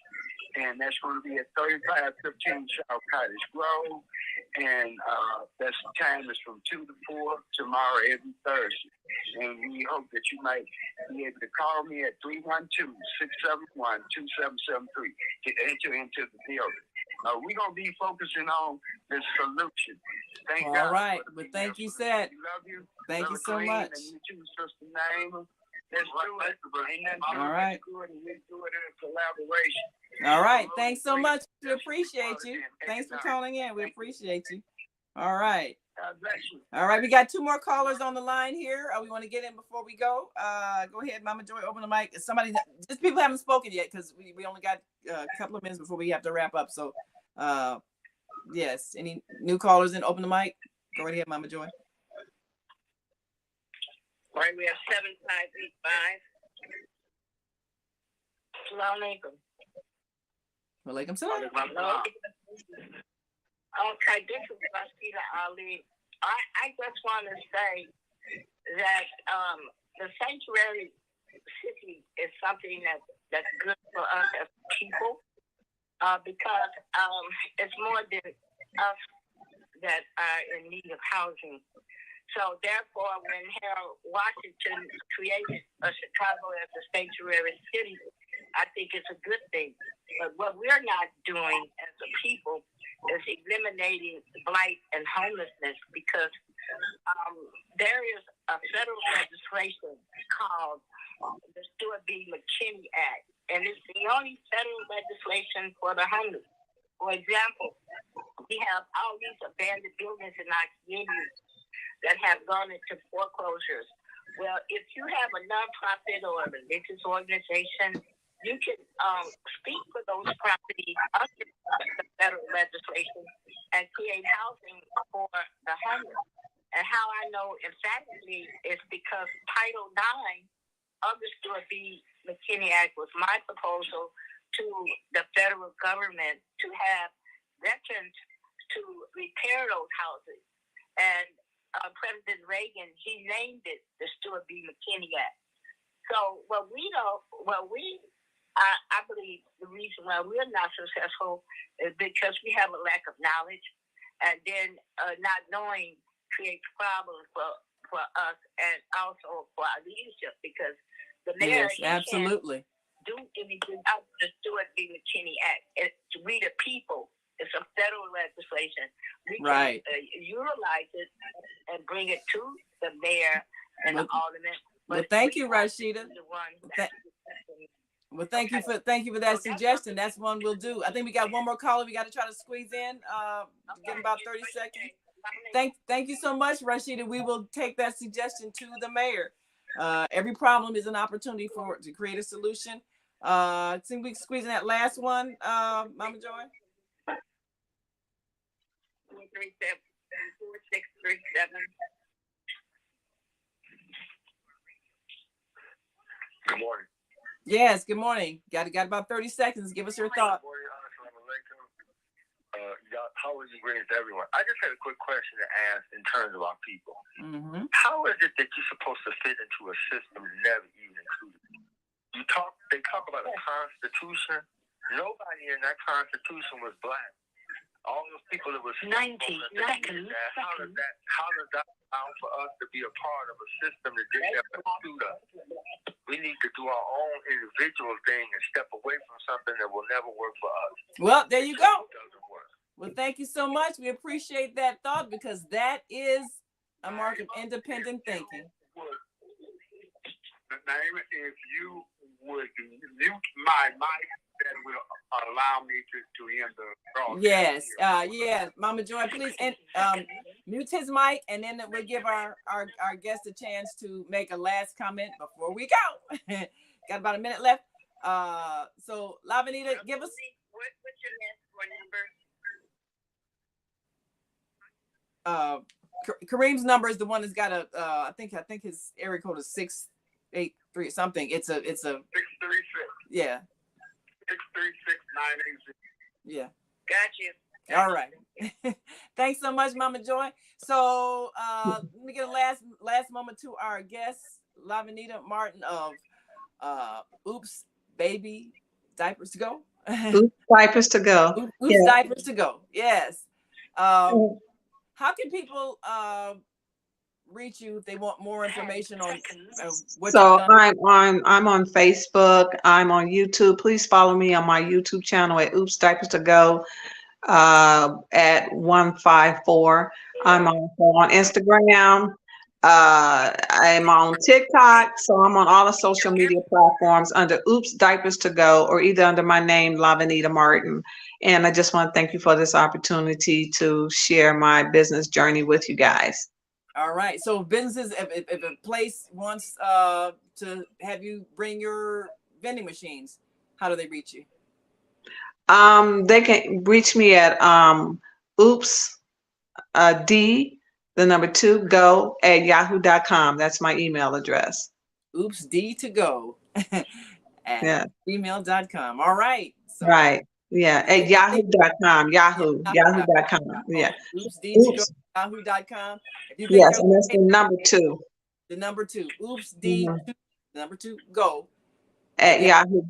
S4: And that's going to be at 3515 South Cottage Grove. And that's the time is from 2 to 4 tomorrow every Thursday. And we hope that you might be able to call me at 312-671-2773 to enter into the building. We're going to be focusing on the solution. Thank God.
S3: All right. Well, thank you, Seth.
S4: We love you.
S3: Thank you so much.
S4: And you too, Sister Naima. Let's do it.
S3: All right.
S4: We do it in collaboration.
S3: All right. Thanks so much. We appreciate you. Thanks for calling in. We appreciate you. All right.
S4: God bless you.
S3: All right. We got two more callers on the line here. We want to get in before we go. Go ahead, Mama Joy. Open the mic. Somebody, just people haven't spoken yet because we only got a couple of minutes before we have to wrap up. So, yes. Any new callers in? Open the mic. Go right ahead, Mama Joy.
S1: All right. We have 7585. Assalamu alaikum.
S3: Walaikum salam.
S1: Okay, this is Basila Ali. I just want to say that the sanctuary city is something that's good for us as people because it's more than us that are in need of housing. So therefore, when Harold Washington created Chicago as a sanctuary city, I think it's a good thing. But what we're not doing as a people is eliminating blight and homelessness because there is a federal legislation called the Stuart B. McKinney Act, and it's the only federal legislation for the homeless. For example, we have all these abandoned buildings in our communities that have gone into foreclosures. Well, if you have a nonprofit or a religious organization, you can speak for those properties under the federal legislation and create housing for the homeless. And how I know emphatically is because Title IX of the Stuart B. McKinney Act was my proposal to the federal government to have veterans to repair those houses. And
S2: President Reagan, he named it the Stuart B. McKinney Act. So what we don't, I believe the reason why we're not successful is because we have a lack of knowledge, and then not knowing creates problems for us and also for our leadership, because the mayor,
S3: yes, absolutely,
S2: can't do anything out of the Stuart B. McKinney Act. It's we the people. It's a federal legislation. We
S3: right.
S2: can utilize it and bring it to the mayor and the alderman.
S3: Well, thank you, Rashida. Well, thank you for that suggestion. That's one we'll do. I think we got one more caller. We got to try to squeeze in. Give them about 30 seconds. Thank you so much, Rashida. We will take that suggestion to the mayor. Every problem is an opportunity to create a solution. I think we can squeeze in that last one, Mama Joy.
S2: 4637.
S4: Good morning.
S3: Yes, good morning. Got about 30 seconds. Give us your thought.
S4: How is it greetings to everyone? I just had a quick question to ask in terms of our people.
S3: Mm-hmm.
S4: How is it that you're supposed to fit into a system that never even included you? They talk about a constitution. Nobody in that constitution was black. All those people that was
S2: 90 seconds.
S4: How does that allow for us to be a part of a system that didn't have to suit us? We need to do our own individual thing and step away from something that will never work for us.
S3: Well, there you go.
S4: Doesn't work.
S3: Well, thank you so much. We appreciate that thought, because that is a mark of independent thinking.
S4: If you would mute my mic, that will allow me to end the broadcast.
S3: Yes, Mama Joy, please mute his mic, and then we'll give our guest a chance to make a last comment before we go. Got about a minute left. So Lavenita, give us.
S2: What's your last four number?
S3: Kareem's number is the one that's got a. I think his area code is 683 something. It's a
S4: 636.
S3: Yeah.
S4: 636-980.
S3: Yeah.
S2: Got you.
S3: All right. Thanks so much, Mama Joy. So let me get a last moment to our guest, Lavenita Martin of Oops Baby Diapers to Go.
S5: Oops Diapers to Go.
S3: Oops Diapers to Go. Yes. How can people reach you if they want more information on what
S5: So I'm on Facebook, I'm on YouTube. Please follow me on my YouTube channel at Oops Diapers to Go at 154. I'm also on Instagram. I'm on TikTok, so I'm on all the social media platforms under Oops Diapers to Go, or either under my name, Lavenita Martin. And I just want to thank you for this opportunity to share my business journey with you guys.
S3: All right. So businesses, if a place wants to have you bring your vending machines, how do they reach you?
S5: They can reach me at oops D2go at yahoo.com. That's my email address.
S3: Oops D2go at gmail.com. All right. So,
S5: right. Yeah. At yahoo.com. Yahoo.com. Yeah.
S3: Oops D2go at yahoo.com. If you think
S5: yes, and that's the number 2.
S3: The number 2. Oops D2 number 2 go
S5: at Yahoo.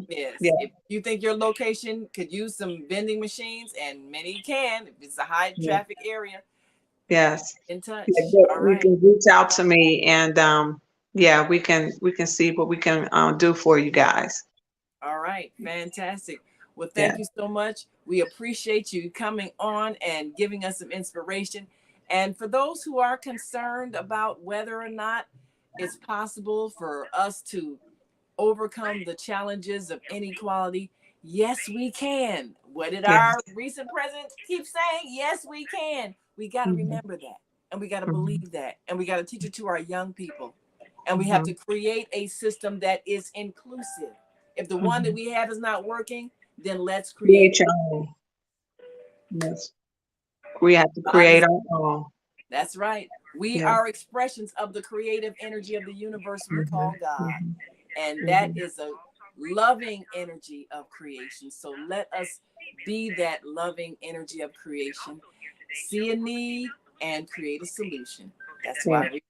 S3: Yes.
S5: Yeah.
S3: If you think your location could use some vending machines, and many can, if it's a high traffic area.
S5: Yes.
S3: In touch.
S5: Yeah,
S3: all
S5: you
S3: right.
S5: can reach out to me, and we can see what we can do for you guys.
S3: All right. Fantastic. Well, thank you so much. We appreciate you coming on and giving us some inspiration. And for those who are concerned about whether or not it's possible for us to overcome the challenges of inequality, yes, we can. What did our recent president keep saying? Yes, we can. We got to remember that, and we got to believe that, and we got to teach it to our young people. And we have to create a system that is inclusive. If the one that we have is not working, then let's create
S5: your own. Yes. We have to create our own.
S3: That's right. We are expressions of the creative energy of the universe we call God. And that is a loving energy of creation. So let us be that loving energy of creation. See a need, and create a solution. That's
S5: Yeah.
S3: why we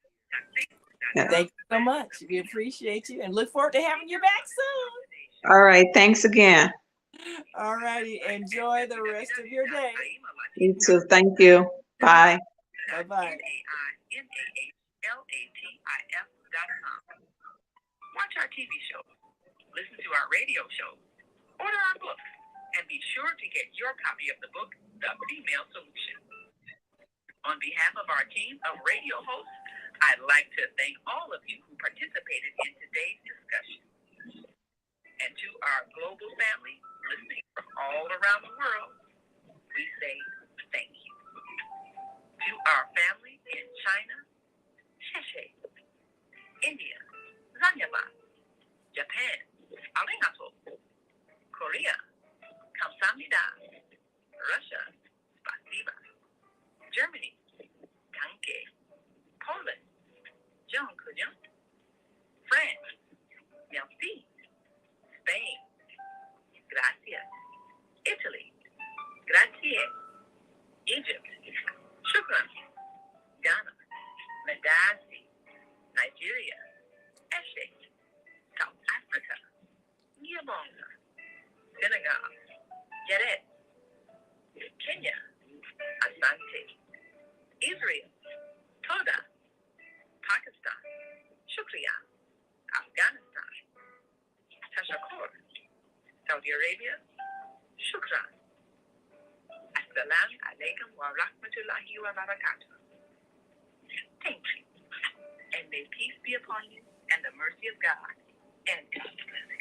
S5: Yeah.
S3: thank you so much. We appreciate you and look forward to having you back soon.
S5: All right. Thanks again.
S3: All righty. Enjoy the rest of your day.
S5: You too. Thank you. Bye.
S3: Bye-bye.
S1: Watch our TV shows, listen to our radio shows, order our books, and be sure to get your copy of the book, The Female Solution. On behalf of our team of radio hosts, I'd like to thank all of you who participated in today's discussion. And to our global family listening from all around the world, we say thank you. To our family in China, Sheshe, India, Zanyaba, Japan, Arigato, Korea, Kamsamnida, Russia, Spasiba, Germany, Danke, Poland, Jean-Kujan, France, Merci, Spain, Gracias, Italy, Grazie, Egypt, Shukran, Ghana, Madasi, Nigeria, Eshe, South Africa, Gabon, Senegal, Jerez, Kenya, Asante, Israel, Toda, Pakistan, Shukriya, Afghanistan, Tashakur, Saudi Arabia, Shukran. Assalamu alaikum wa rahmatullahi wa barakatuh. Thank you. And may peace be upon you and the mercy of God and God's blessing.